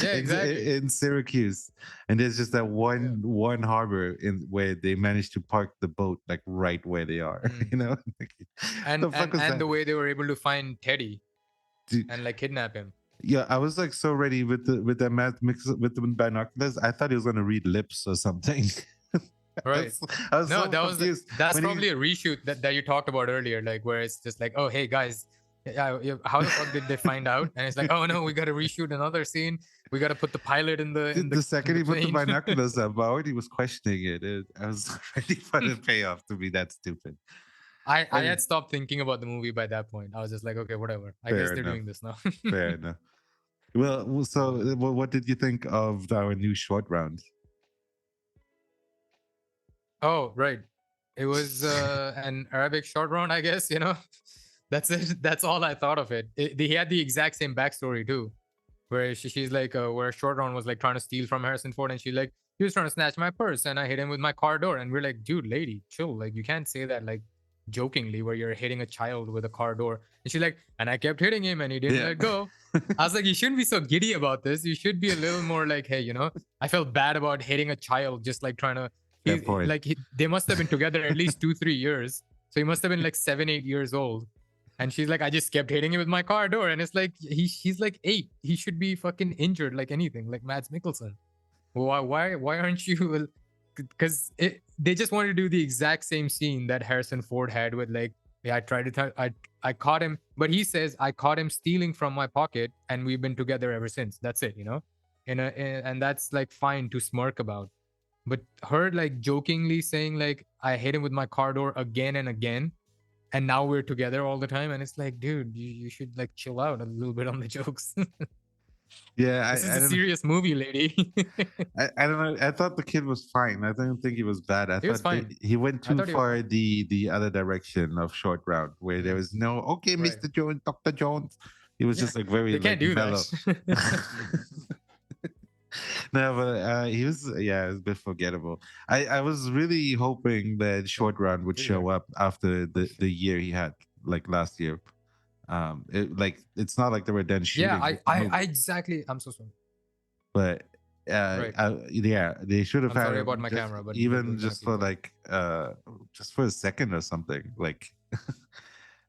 Yeah, in- exactly. in Syracuse, and there's just that one harbor in where they managed to park the boat like right where they are. You know, Like, and the fuck was that? the way they were able to find Teddy Dude, and like kidnap him. yeah, I was like so ready with the Matt mix with the binoculars. I thought he was gonna read lips or something. Right. I was No, so that was confused that's when he- probably a reshoot that you talked about earlier, like where it's just like, oh hey guys, how the fuck did they find out? And it's like, oh no, we got to reshoot another scene. We got to put the pilot in the second he put the plane. binoculars up, I already was questioning it. I was ready for the payoff to be that stupid. I had stopped thinking about the movie by that point. I was just like, okay, whatever. I guess Fair they're enough. doing this now. Fair enough. Well, so what did you think of our new short round? Oh, right. It was an Arabic short round, I guess, That's it. That's all I thought of it. He had the exact same backstory too, where she's like, where short round was like trying to steal from Harrison Ford, and she's like, he was trying to snatch my purse, and I hit him with my car door. And we're like, dude, lady, chill. Like, you can't say that like jokingly where you're hitting a child with a car door. And she's like, and I kept hitting him, and he didn't Yeah. let go. I was like, you shouldn't be so giddy about this. You should be a little more like, hey, I felt bad about hitting a child, just like trying to. Fair point. They must have been together at least 2-3 years. So he must have been like 7-8 years old. And she's like, I just kept hitting him with my car door. And it's like, he's like 8. He should be fucking injured like anything, like Mads Mikkelsen. Why aren't you? Because they just wanted to do the exact same scene that Harrison Ford had with like, yeah, I tried to, I caught him. But he says, I caught him stealing from my pocket and we've been together ever since. That's it, and that's like fine to smirk about. But her like jokingly saying like, I hit him with my car door again and again. and now we're together all the time, and it's like, dude, you should like chill out a little bit on the jokes. Yeah, This is I a don't. serious movie, lady. I don't know. I thought the kid was fine. I don't think he was bad. I He was thought fine. he went I too thought he was far fine. the other direction of Short Round, where there was no okay, Right. Mr. Jones, Dr. Jones. He was just like very They can't like do mellow. that. No, but he was it was a bit forgettable. I was really hoping that Short Round would Pretty show good. up after the year he had like last year. It's not like they were done shooting. Yeah, the I movie, exactly. I'm so sorry. but Right. they should have I'm had sorry him about my just, camera, but even we're gonna just keep for going. like just for a second or something. Like,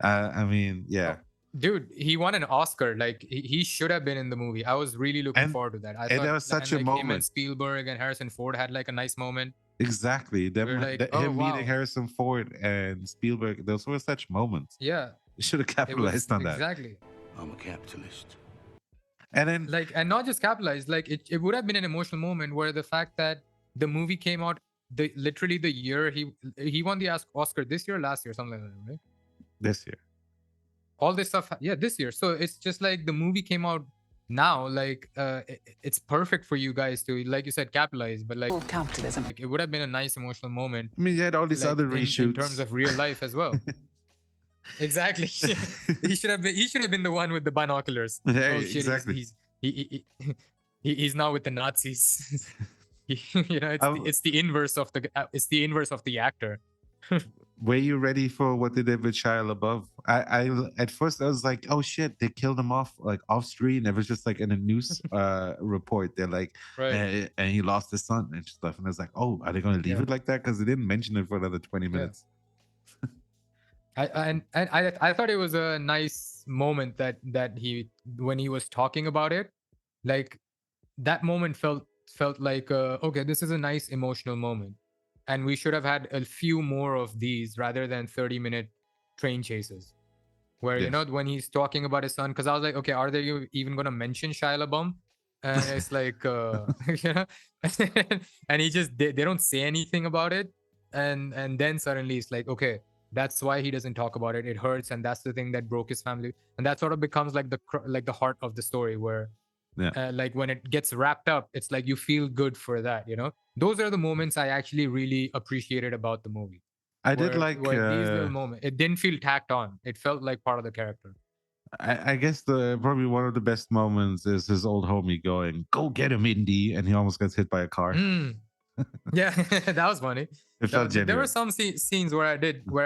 I mean, yeah. Dude, he won an Oscar. Like he should have been in the movie. I was really looking And forward to that. I and thought, that was such a like him and moment. Spielberg and Harrison Ford had like a nice moment. Exactly. We were like, oh Him meeting wow, Harrison Ford and Spielberg. Those were such moments. yeah, You should have it was capitalized on that. exactly. I'm a capitalist. And then Like, and not just capitalized. Like it would have been an emotional moment where the fact that the movie came out literally the year he won the Oscar this year, last year, something like that, right? this year. All this stuff, yeah, this year. So it's just like the movie came out now. Like it's perfect for you guys to, like you said, capitalize. But like Capitalism. it would have been a nice emotional moment, I mean, you had all these like other in reshoots terms of real life as well. Exactly. He should have been the one with the binoculars. Yeah, Oh shit, exactly. he's now with the Nazis. It's the inverse of the actor. Were you ready for what they did with Shia LaBeouf? I at first I was like, oh shit, they killed him off like off screen. It was just like in a news report. They're like, Right. and he lost his son and stuff. And I was like, oh, are they going to leave Yeah. it like that? Because they didn't mention it for another 20 minutes. I thought it was a nice moment that he, when he was talking about it, like that moment felt like okay, this is a nice emotional moment, and we should have had a few more of these rather than 30-minute train chases where Yes. when he's talking about his son, because I was like, okay, are they even going to mention Shia LaBeouf? And it's like you know and they don't say anything about it, and then suddenly it's like, okay, that's why he doesn't talk about it. It hurts, and that's the thing that broke his family, and that sort of becomes like the heart of the story, where Yeah. like when it gets wrapped up, it's like you feel good for that. Those are the moments I actually really appreciated about the movie. I did like where these little moments, it didn't feel tacked on. It felt like part of the character. I guess the probably one of the best moments is his old homie going, "Go get him, Indy," and he almost gets hit by a car. Yeah, that was funny. It felt There genuine. were some scenes where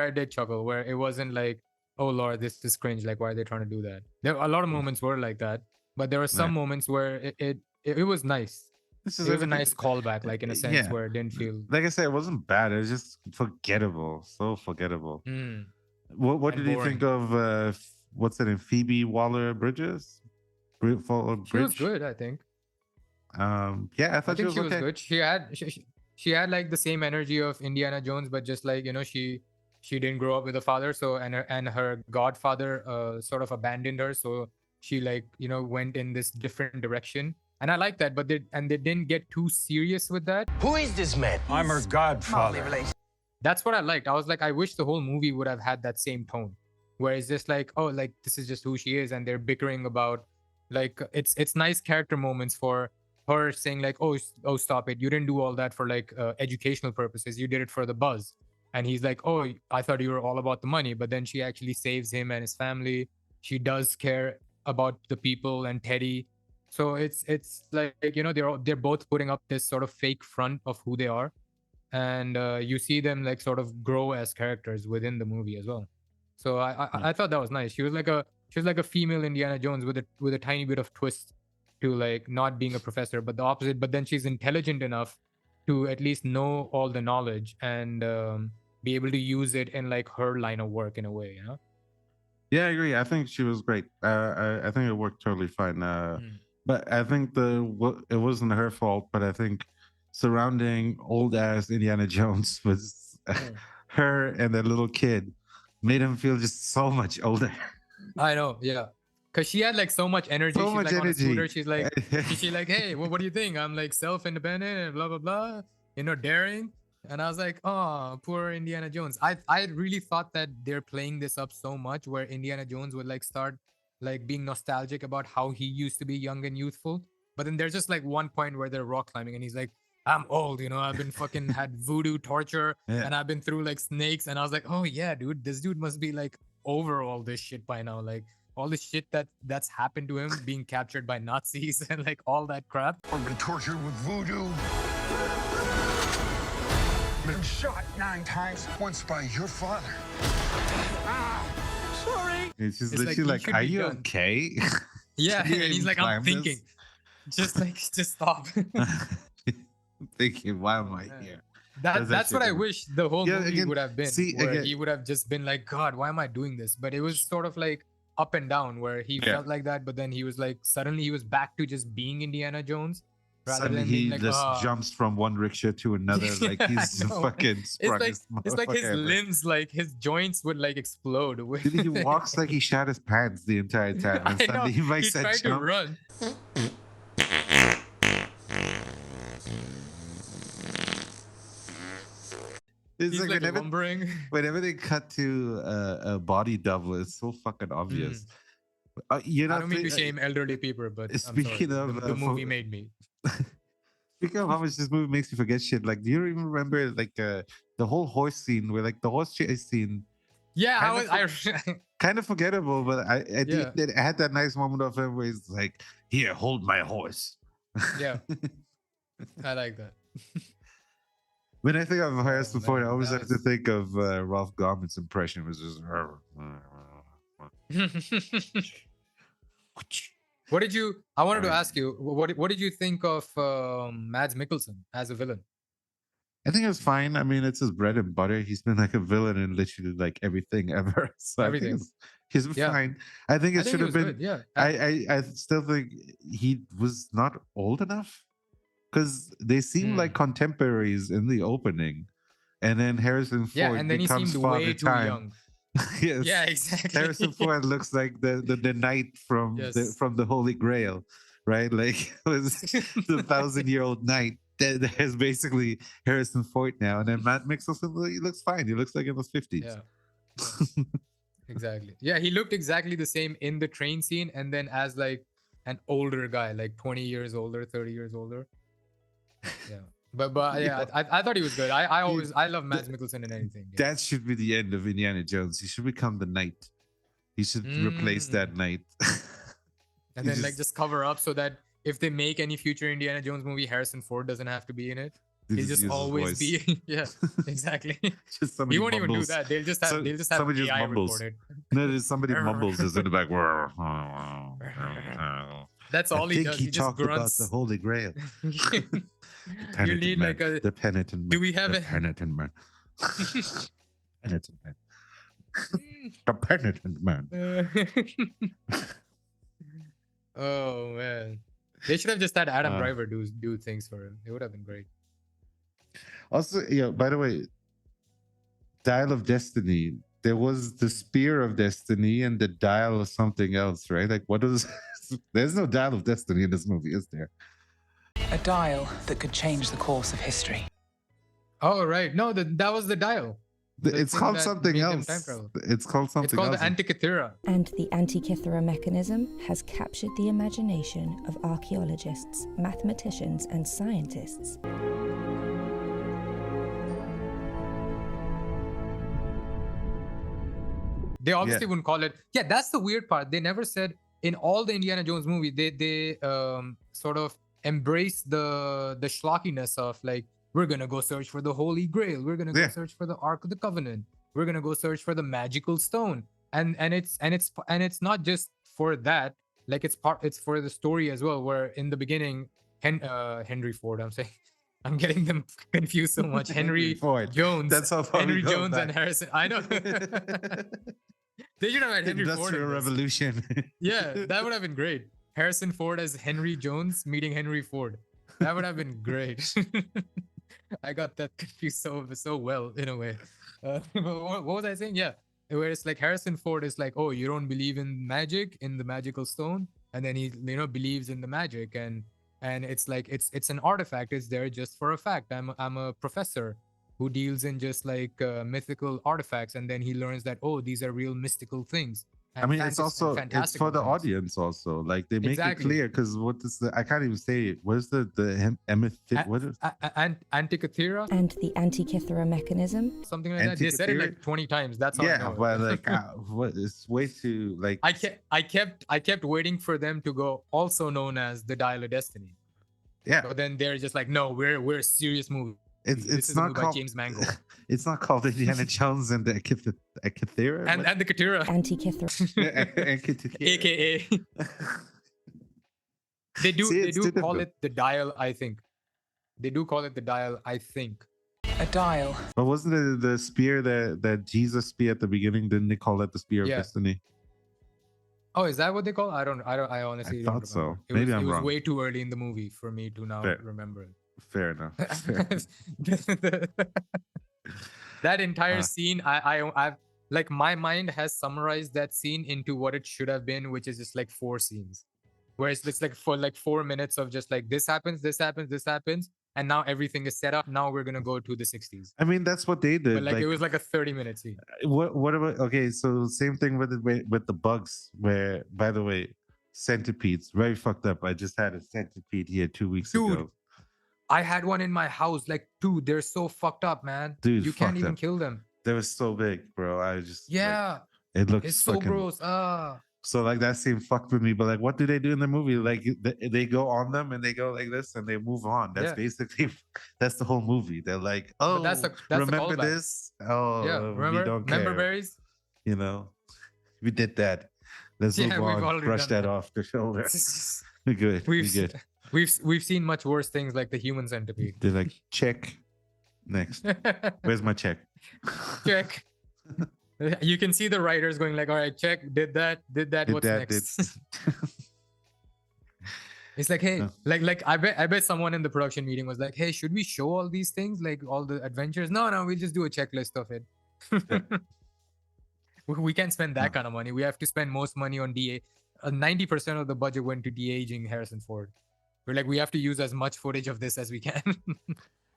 I did chuckle, where it wasn't like, oh lord, this is cringe. Like, why are they trying to do that? There a lot of moments were like that, but there were some Yeah. moments where it was nice. This It is was a everything. nice callback, like in a sense Yeah. where it didn't feel. Like I said, it wasn't bad. It was just forgettable. So forgettable. What And did you think of what's it in Phoebe Waller-Bridges? She was Bridge? good, I think. Yeah, I I thought she think was she was okay. good. She had like the same energy of Indiana Jones, but just like she didn't grow up with a father, so and her godfather sort of abandoned her, so she like went in this different direction, and I like that. But they didn't get too serious with that. Who is this man? I'm her godfather. That's what I liked. I was like, I wish the whole movie would have had that same tone, where it's just like, oh, like this is just who she is, and they're bickering about, like, it's nice character moments for her saying like, oh stop it, you didn't do all that for like educational purposes, you did it for the buzz. And he's like, oh, I thought you were all about the money. But then she actually saves him and his family. She does care about the people and Teddy. So it's like, they're both putting up this sort of fake front of who they are, and you see them like sort of grow as characters within the movie as well. So I thought that was nice. She was like a female Indiana Jones with a tiny bit of twist to like not being a professor, but the opposite. But then she's intelligent enough to at least know all the knowledge and be able to use it in like her line of work in a way, Yeah, I agree. I think she was great. I think it worked totally fine. But I think it wasn't her fault. But I think surrounding old ass Indiana Jones was her and that little kid made him feel just so much older. I know, yeah. Cause she had like so much energy. So She's much like on a energy. scooter. She's like, hey, what do you think? I'm like self-independent and blah blah blah. Daring. And I was like, oh, poor Indiana Jones. I really thought that they're playing this up so much where Indiana Jones would like start like being nostalgic about how he used to be young and youthful. But then there's just like one point where they're rock climbing and he's like, I'm old, you know, I've been fucking had voodoo torture Yeah. and I've been through like snakes. And I was like, oh yeah, dude, this dude must be like over all this shit by now. Like all the shit that's happened to him, being captured by Nazis and like all that crap. I've been tortured with voodoo. Been shot 9 times, once by your father. Sorry. It's just It's like, literally he like, should are be you done. okay? Yeah, Can you and he's even like, I'm climb thinking. this? Just stop. Thinking, why am I Yeah. here? That's actually what I good. wish the whole Yeah, movie again, would have been. see, Where again- he would have just been like, God, why am I doing this? But it was sort of like up and down where he Yeah. felt like that, but then he was like, suddenly he was back to just being Indiana Jones rather Suddenly than being he like, just "Ah." jumps from one rickshaw to another. Like Yeah, I he's know. fucking It's sprung like his it's like his motherfucker ever. limbs, like his joints would like explode. Dude, he walks like he shot his pants the entire time, and I know. suddenly he makes He that tried to jump. run. It's He's like, like lumbering. whenever they cut to a body double, it's so fucking obvious. You know, I don't mean to shame elderly people, but I'm speaking sorry. of, The movie made me. speaking of how much this movie makes you forget shit, like, do you even remember like the whole horse scene where like the horse chase scene? Yeah, Kind kind of forgettable, but at the Yeah. end, it had that nice moment of him where he's like, "Here, hold my horse." Yeah, I like that. When I think of Harrison Oh, Ford, I man, always that have to was- think of Ralph Garman's impression, which is. What did you? I wanted to ask you. What did you think of Mads Mikkelsen as a villain? I think it's fine. I mean, it's his bread and butter. He's been like a villain in literally like everything ever. So Everything. I think he's been Yeah. fine. I think it I think should he have was been. good. Yeah. I still think he was not old enough because they seem like contemporaries in the opening, and then Harrison Ford Yeah, and then he becomes seemed Father way too Time. young. Yes. Yeah, exactly. Harrison Ford looks like the knight from Yes. the Holy Grail, right? Like it was the 1,000-year-old knight. That is basically Harrison Ford now, and then Matt Mikkelsen, he looks fine. He looks like in his 50s. Yeah. Exactly. Yeah, he looked exactly the same in the train scene, and then as like an older guy, like 20 years older, 30 years older. Yeah. But yeah, I thought he was good. I love Mads Mikkelsen in anything. Yeah. That should be the end of Indiana Jones. He should become the knight. He should replace that knight. And then like just cover up so that if they make any future Indiana Jones movie, Harrison Ford doesn't have to be in it. He'll just use his always voice. be. Yeah, exactly. Just somebody He won't even do mumbles. that. They'll just have somebody just AI mumbles. record it. No, there's somebody mumbles just in the back. That's all I he think does. he He just talked about grunts. the Holy Grail. You Penitent need man, like a. the penitent man. Do we have the a- penitent man? Penitent man. The penitent man. Oh man, they should have just had Adam Uh, Driver do things for him. It would have been great. Also, by the way, Dial of Destiny. There was the Spear of Destiny and the Dial of something else, right? Like, what is? There's no Dial of Destiny in this movie, is there? A dial that could change the course of history. Oh right, no, that was the dial. The It's thing called that something made them else. time travel. It's called something It's called else. the Antikythera. And the Antikythera mechanism has captured the imagination of archaeologists, mathematicians, and scientists. They obviously wouldn't call it. Yeah, that's the weird part. They never said in all the Indiana Jones movie. They sort of embrace the schlockiness of like, we're gonna go search for the Holy Grail. We're gonna go search for the Ark of the Covenant. We're gonna go search for the magical stone. And it's not just for that. Like it's for the story as well. Where in the beginning, Henry Ford. I'm saying. I'm getting them confused so much. Henry Ford. Jones. That's how far we Henry go Jones back. and Harrison. I know. They should have had Henry Ford. Industrial in this. Revolution. Yeah, that would have been great. Harrison Ford as Henry Jones meeting Henry Ford. That would have been great. I got that confused so well in a way. But what was I saying? Yeah, where it's like Harrison Ford is like, oh, you don't believe in magic, in the magical stone, and then he believes in the magic, and it's like it's an artifact. It's there just for a fact. I'm a professor who deals in just like mythical artifacts, and then he learns that, oh, these are real mystical things. I mean, it's also it's fantastical for the things. audience also. Like they make Exactly. it clear because what is the I can't even say it. What is the what is Antikythera? And the Antikythera mechanism. Something like that. They said it like 20 times. That's all I know. but like what it's way too like I kept waiting for them to go also known as the Dial of Destiny. Yeah. But then they're just like, no, we're a serious movie. It's not called by James Mangold. It's not called Indiana Jones and the Kythera and the Kythera. Antikythera. AKA. They do call it the Dial, I think. They do call it the Dial, I think. A dial. But wasn't it the spear that Jesus spear at the beginning? Didn't they call it the spear of destiny? Oh, is that what they call it? I honestly don't thought remember. so. Maybe I'm wrong. It was wrong. way too early in the movie for me to now remember it. Fair enough. That entire scene, I've like my mind has summarized that scene into what it should have been, which is just like 4 scenes. Whereas it's like for like 4 minutes of just like this happens, and now everything is set up. Now we're gonna go to the 60s. I mean, that's what they did. But like it was like a 30-minute scene. What about so same thing with the bugs, where by the way, centipedes, very fucked up. I just had a centipede here 2 weeks ago. I had one in my house. Like, dude, they're so fucked up, man. Dude, you can't even kill them. They were so big, bro. I just like, it looks it's so gross. So like that scene fucked with me. But like, what do they do in the movie? Like they go on them and they go like this and they move on. That's basically that's the whole movie. They're like, oh, that's remember this? Oh, yeah. Remember berries? You know, we did that. Let's move on. Brush that off the shoulder. We're good. We're good. We've seen much worse things like the human centipede. They're like, check. Next. Where's my check? Check. You can see the writers going like, all right, check, did that, what's next? It's like, hey, like I bet someone in the production meeting was like, hey, should we show all these things, like all the adventures? No, we'll just do a checklist of it. We can't spend that kind of money. We have to spend most money on DA. 90% of the budget went to de-aging Harrison Ford. We're like, we have to use as much footage of this as we can.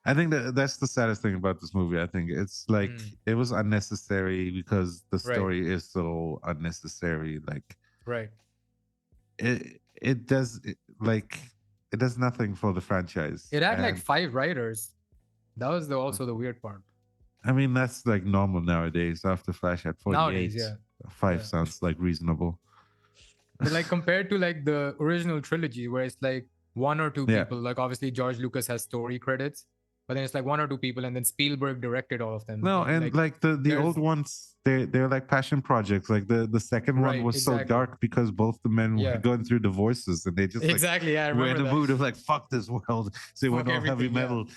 I think that's the saddest thing about this movie. I think it's like it was unnecessary because the story is so unnecessary. Like, it does nothing for the franchise. It had like 5 writers. That was also the weird part. I mean, that's like normal nowadays. After Flash had 48, nowadays, 5 sounds like reasonable. But like compared to like the original trilogy, where it's like 1 or 2 people, like obviously George Lucas has story credits, but then it's like 1 or 2 people, and then Spielberg directed all of them. No, and like the old ones, they're like passion projects. Like the second one was so dark because both the men were going through divorces, and they just were in the mood of like fuck this world, so they went all heavy metal,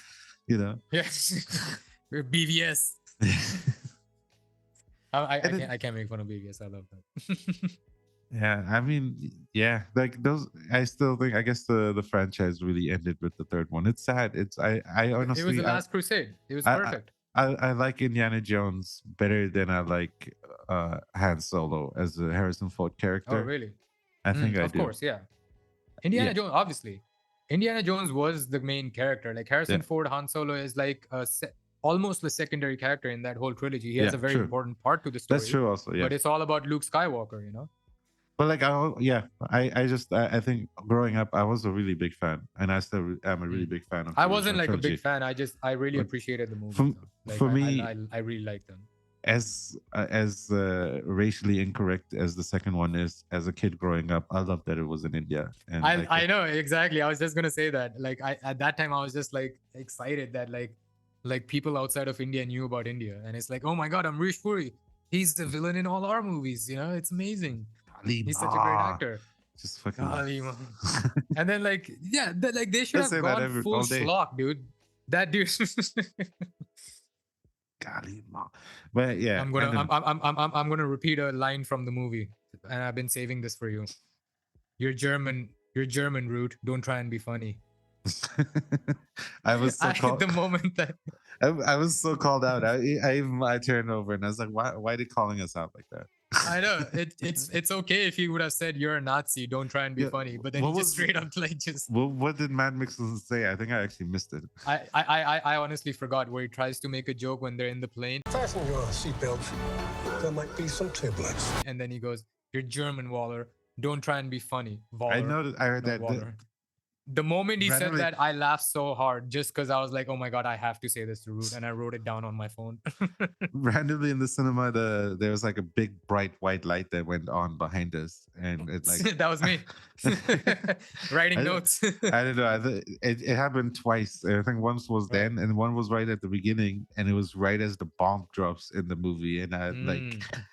you know. Yes, BVS. I can't make fun of BVS. I love that. Yeah, I mean, like those. I still think. I guess the franchise really ended with the third one. It's sad. I honestly. It was the last crusade. It was perfect. I like Indiana Jones better than I like Han Solo as a Harrison Ford character. Oh, really? I think I do. Of course, yeah. Indiana Jones, obviously. Indiana Jones was the main character. Like Harrison Ford, Han Solo is like almost the secondary character in that whole trilogy. He has a very important part to the story. That's true, also. Yeah. But it's all about Luke Skywalker, you know. But like, I think growing up, I was a really big fan, and I still am a really big fan of. I wasn't like a big fan. I really appreciated the movie. For me, I really liked them. As racially incorrect as the second one is, as a kid growing up, I loved that it was in India. And I know exactly. I was just gonna say that. Like at that time, I was just like excited that like people outside of India knew about India, and it's like, oh my god, Amrish Puri, he's the villain in all our movies. You know, it's amazing. He's such a great actor. Just fucking. And then like they should have gone full schlock, dude. That dude. But yeah, I'm gonna repeat a line from the movie, and I've been saving this for you. You're German, Root. Don't try and be funny. I was so called the moment that I was so called out. I turned over and I was like, why are they calling us out like that? I know it's okay if he would have said you're a Nazi, don't try and be Yeah, funny, but then what he just was- straight up like just. What did Matt Mikkelsen say? I think I actually missed it. I honestly forgot where he tries to make a joke when they're in the plane, Fasten your seatbelts. There might be some turbulence. and then he goes, "You're German, Waller. Don't try and be funny, Waller." I know that I heard not that. Waller. The moment he said Randomly- that, I laughed so hard just because I was like, "Oh my god, I have to say this to Root," and I wrote it down on my phone. Randomly in the cinema, there was like a big bright white light that went on behind us, and it like That was me writing I- notes. I don't know. It happened twice. I think once was Right. then, and one was right at the beginning, and it was right as the bomb drops in the movie. And I like, Mm.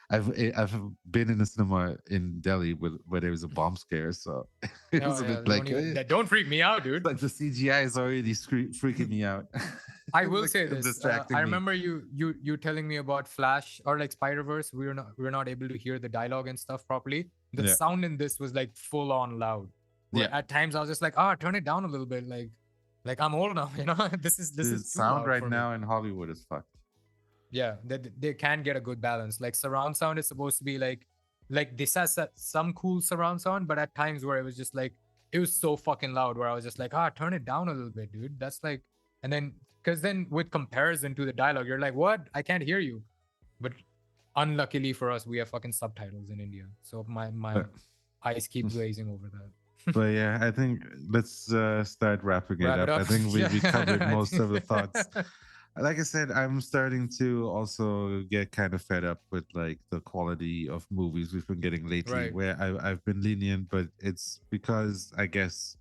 I've been in the cinema in Delhi where there was a bomb scare, so it Oh, was a yeah, bit like, don't freak me out, dude. like the CGI is already freaking me out. I will Like, say it's this. distracting I me. remember you telling me about Flash or like Spider-Verse. We were not able to hear the dialogue and stuff properly. The Yeah. sound in this was like full on loud. Where Yeah. At times I was just like, turn it down a little bit. Like I'm old now, you know. this The is too sound loud right for me. now in Hollywood is fucked. Yeah, they can get a good balance. Like surround sound is supposed to be like this has some cool surround sound, but at times where it was just like it was so fucking loud where I was just like, turn it down a little bit, dude. That's like, and then because then with comparison to the dialogue, you're like, what? I can't hear you. But unluckily for us, we have fucking subtitles in India, so my eyes keep glazing over that. But yeah, I think let's start wrapping it Wrap up. it I up. think we Yeah. covered most of the thoughts. Like I said, I'm starting to also get kind of fed up with like the quality of movies we've been getting lately. Right. Where I've been lenient, but it's because I guess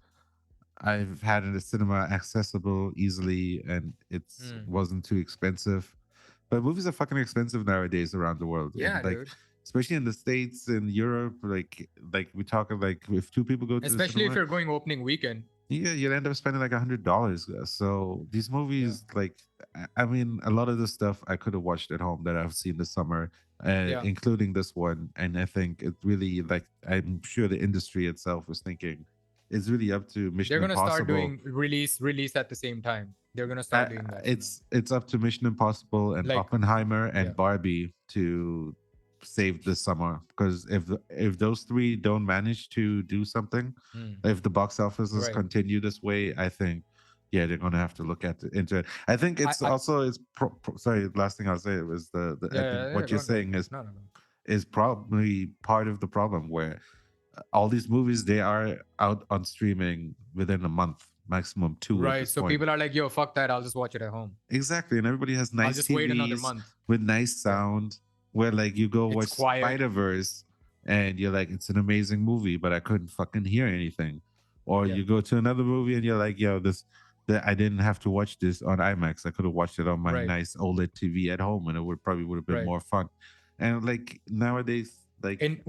I've had a cinema accessible easily and it's wasn't too expensive. But movies are fucking expensive nowadays around the world. Yeah, and, like, dude. especially in the States and Europe, like we're talking like if two people go to the Especially if cinema, you're going opening weekend. yeah, you'd end up spending like $100. So these movies, like, I mean, a lot of the stuff I could have watched at home that I've seen this summer, including this one. And I think it really, like, I'm sure the industry itself was thinking, it's really up to Mission They're gonna Impossible. start doing release at the same time. They're gonna start doing that. It's up to Mission Impossible and Like, Oppenheimer and yeah. Barbie to save this summer, because if those three don't manage to do something, if the box offices Right. continue this way, I think they're gonna have to look into it. I think it's sorry, last thing I'll say was I think what you're saying is No. is probably part of the problem, where all these movies, they are out on streaming within a month, maximum 2 at Right. this So point. people are like, yo, fuck that. I'll just watch it at home. Exactly, and everybody has nice just wait another TVs month. with nice sound. Where like you go It's watch quiet. Spider-Verse and you're like, it's an amazing movie, but I couldn't fucking hear anything. Or Yeah. you go to another movie and you're like, yo, I didn't have to watch this on IMAX. I could have watched it on my Right. nice OLED TV at home, and it would have been Right. more fun. And like nowadays, like in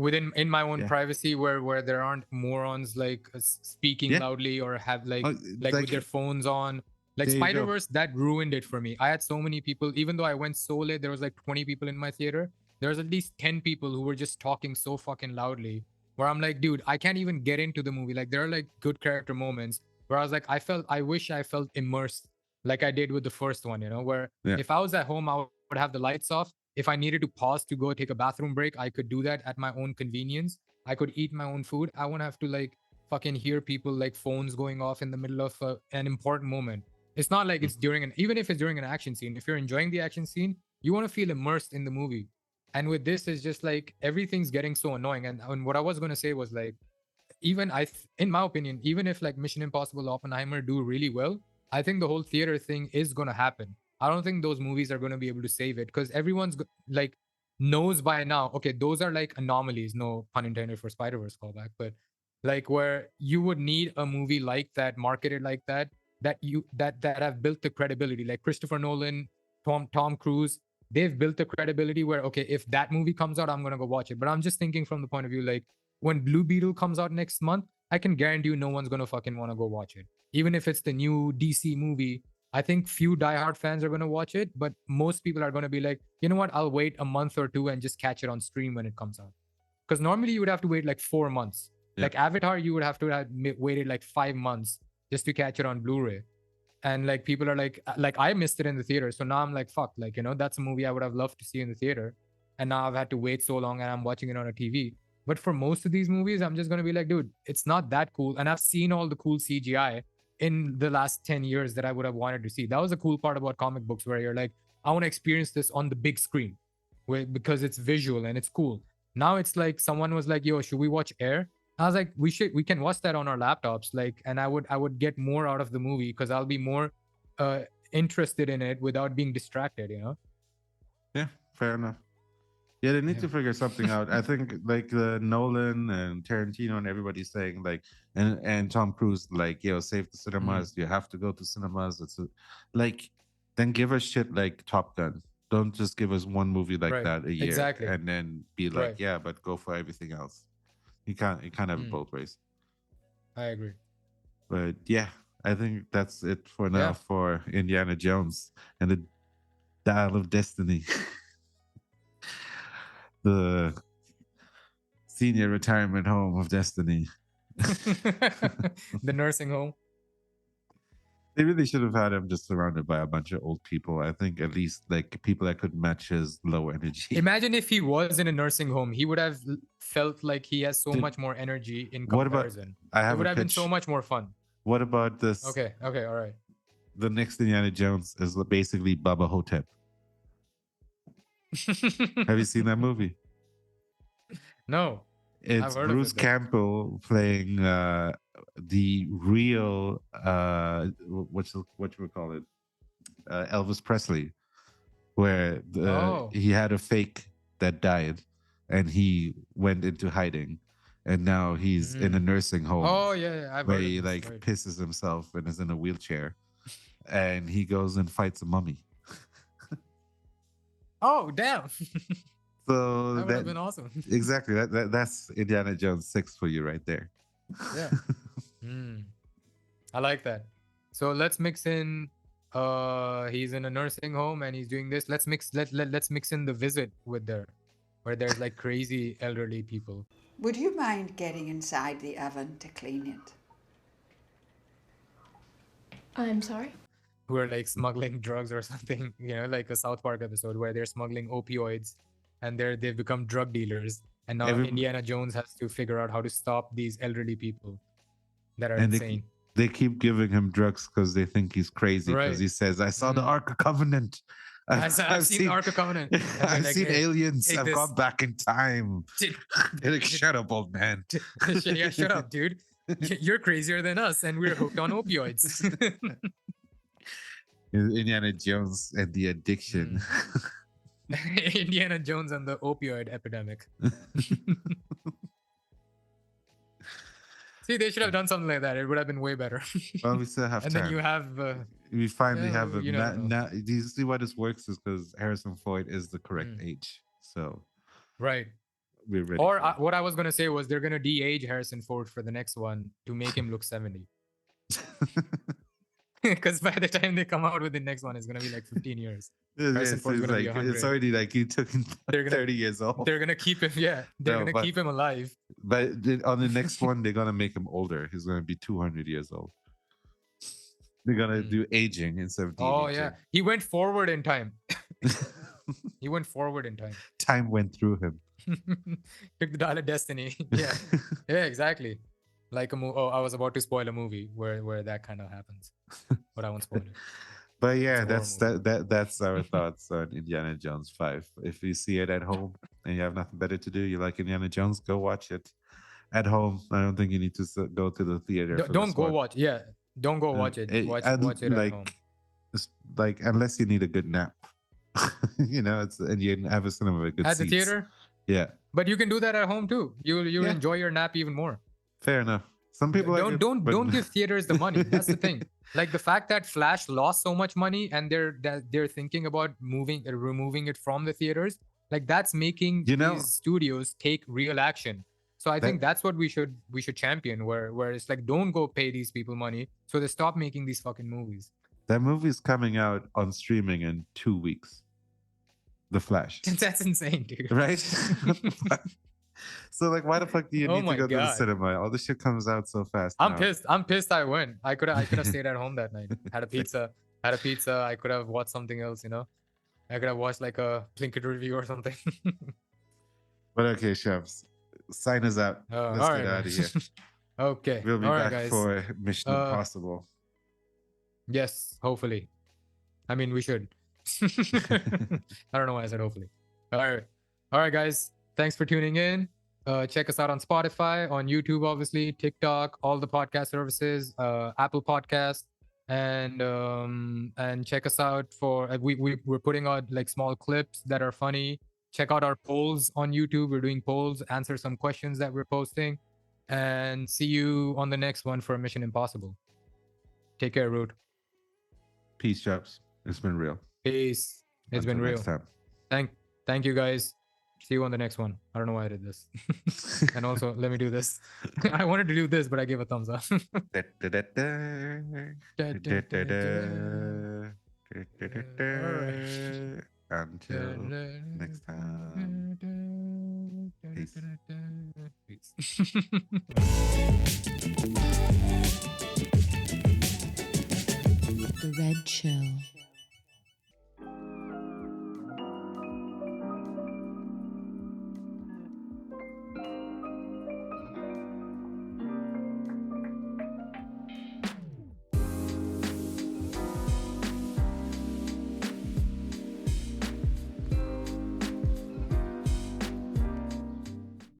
my own Yeah. privacy where there aren't morons like speaking Yeah. loudly or have like Oh, with their phones on. Like There you go. Spider-Verse, that ruined it for me. I had so many people, even though I went so late, there was like 20 people in my theater. There was at least 10 people who were just talking so fucking loudly, where I'm like, dude, I can't even get into the movie. Like there are like good character moments where I was like, I wish I felt immersed like I did with the first one, you know, where Yeah. if I was at home, I would have the lights off. If I needed to pause to go take a bathroom break, I could do that at my own convenience. I could eat my own food. I wouldn't have to like fucking hear people like phones going off in the middle of an important moment. It's not like it's during even if it's during an action scene, if you're enjoying the action scene, you want to feel immersed in the movie. And with this, it's just like everything's getting so annoying. And what I was going to say was like, in my opinion, even if like Mission Impossible, Oppenheimer do really well, I think the whole theater thing is going to happen. I don't think those movies are going to be able to save it, because everyone's like knows by now, okay, those are like anomalies, no pun intended for Spider-Verse callback, but like where you would need a movie like that, marketed like that, that have built the credibility, like Christopher Nolan, Tom Cruise, they've built the credibility where, okay, if that movie comes out, I'm going to go watch it. But I'm just thinking from the point of view, like when Blue Beetle comes out next month, I can guarantee you no one's going to fucking want to go watch it. Even if it's the new DC movie, I think few diehard fans are going to watch it, but most people are going to be like, you know what, I'll wait a month or two and just catch it on stream when it comes out. Because normally you would have to wait like 4 months. Yeah. Like Avatar, you would have to have waited like 5 months just to catch it on Blu-ray. And like people are like I missed it in the theater. So now I'm like, fuck, like, you know, that's a movie I would have loved to see in the theater. and now I've had to wait so long and I'm watching it on a TV. But for most of these movies, I'm just gonna be like, dude, it's not that cool. And I've seen all the cool CGI in the last 10 years that I would have wanted to see. That was a cool part about comic books, where you're like, I want to experience this on the big screen, because it's visual and it's cool. Now it's like someone was like, yo, should we watch Air? I was like, we can watch that on our laptops. Like, and I would get more out of the movie because I'll be more interested in it without being distracted, you know? Yeah, fair enough. Yeah, they need to figure something out. I think like Nolan and Tarantino and everybody's saying like, and Tom Cruise like, yo, save the cinemas. You have to go to cinemas. Like, then give us shit like Top Gun. Don't just give us one movie like that a year, and then be like, yeah, but go for everything else. You can't have it both ways. I agree. But yeah, I think that's it for now for Indiana Jones and the Dial of Destiny. The senior retirement home of destiny. The nursing home. They really should have had him just surrounded by a bunch of old people. I think at least like people that could match his low energy. Imagine if he was in a nursing home, he would have felt like he has so much more energy in comparison. It would have been so much more fun. What about this? Okay, all right. The next Indiana Jones is basically Bubba Hotep. Have you seen that movie? No. It's Bruce Campbell playing the real what you call it, Elvis Presley, where he had a fake that died, and he went into hiding, and now he's in a nursing home. Oh yeah, where he like pisses himself and is in a wheelchair, and he goes and fights a mummy. Oh damn! So that would have been awesome. Exactly. That's Indiana Jones 6 for you right there. Yeah. I like that. So let's mix in. He's in a nursing home and he's doing this. Let's mix in the visit where there's like crazy elderly people. Would you mind getting inside the oven to clean it? I'm sorry? Who are like smuggling drugs or something, you know, like a South Park episode where they're smuggling opioids and they've become drug dealers. And now Indiana Jones has to figure out how to stop these elderly people that are insane. They keep giving him drugs because they think he's crazy, because he says, I saw the Ark of Covenant. I've seen the Ark of Covenant. I've seen aliens. I've gone back in time. They're like, shut up, old man. Yeah, shut up, dude. You're crazier than us, and we're hooked on opioids. Indiana Jones and the addiction. Indiana Jones and the opioid epidemic. See, they should have done something like that. It would have been way better. Well, we still have and time. then you have... we finally have him. Now, do you see why this works? Is because Harrison Ford is the correct age. So... Right. We're ready. Or what I was going to say was they're going to de-age Harrison Ford for the next one to make him look 70. Because by the time they come out with the next one, it's going to be like 15 years. It's already like you took him 30 years old. They're going to keep him, They're going to keep him alive. But on the next one, they're going to make him older. He's going to be 200 years old. They're going to do aging instead of de-aging. Oh, yeah. He went forward in time. He went forward in time. Time went through him. Took the Dial of Destiny. Yeah. Yeah, exactly. Like a movie. Oh, I was about to spoil a movie where that kind of happens, but I won't spoil it. But yeah, that's our thoughts on Indiana Jones 5. If you see it at home and you have nothing better to do, you like Indiana Jones, go watch it at home. I don't think you need to go to the theater. Don't go watch. Yeah, don't go watch it. Watch it at home. Like unless you need a good nap, you know, and you have a cinema with good at seats. the theater. Yeah, but you can do that at home too. You'll enjoy your nap even more. Fair enough. Some people don't give theaters the money. That's the thing. Like the fact that Flash lost so much money and they're thinking about removing it from the theaters. Like that's making these studios take real action. So I think that's what we should champion. Where it's like, don't go pay these people money, so they stop making these fucking movies. That movie's coming out on streaming in 2 weeks. The Flash. That's insane, dude. Right? So like, why the fuck do you need to go to the cinema? All this shit comes out so fast. I'm pissed. I went. I could have stayed at home that night. Had a pizza. I could have watched something else, you know. I could have watched like a Plinkett review or something. But okay, chefs, sign us out. Let's all get right, out of here. Okay. We'll be all right, back guys. for Mission Impossible. Yes, hopefully. I mean, we should. I don't know why I said hopefully. All right, guys. Thanks for tuning in. Check us out on Spotify, on YouTube, obviously, TikTok, all the podcast services, Apple Podcast, and check us out for we're putting out like small clips that are funny. Check out our polls on YouTube. We're doing polls, answer some questions that we're posting, and see you on the next one for Mission Impossible. Take care, Root. Peace, chaps. It's been real. Peace. It's Until been real. next time. Thank you, guys. See you on the next one. I don't know why I did this. And also, let me do this. I wanted to do this, but I gave a thumbs up. Until next time. Peace. The Red Chill.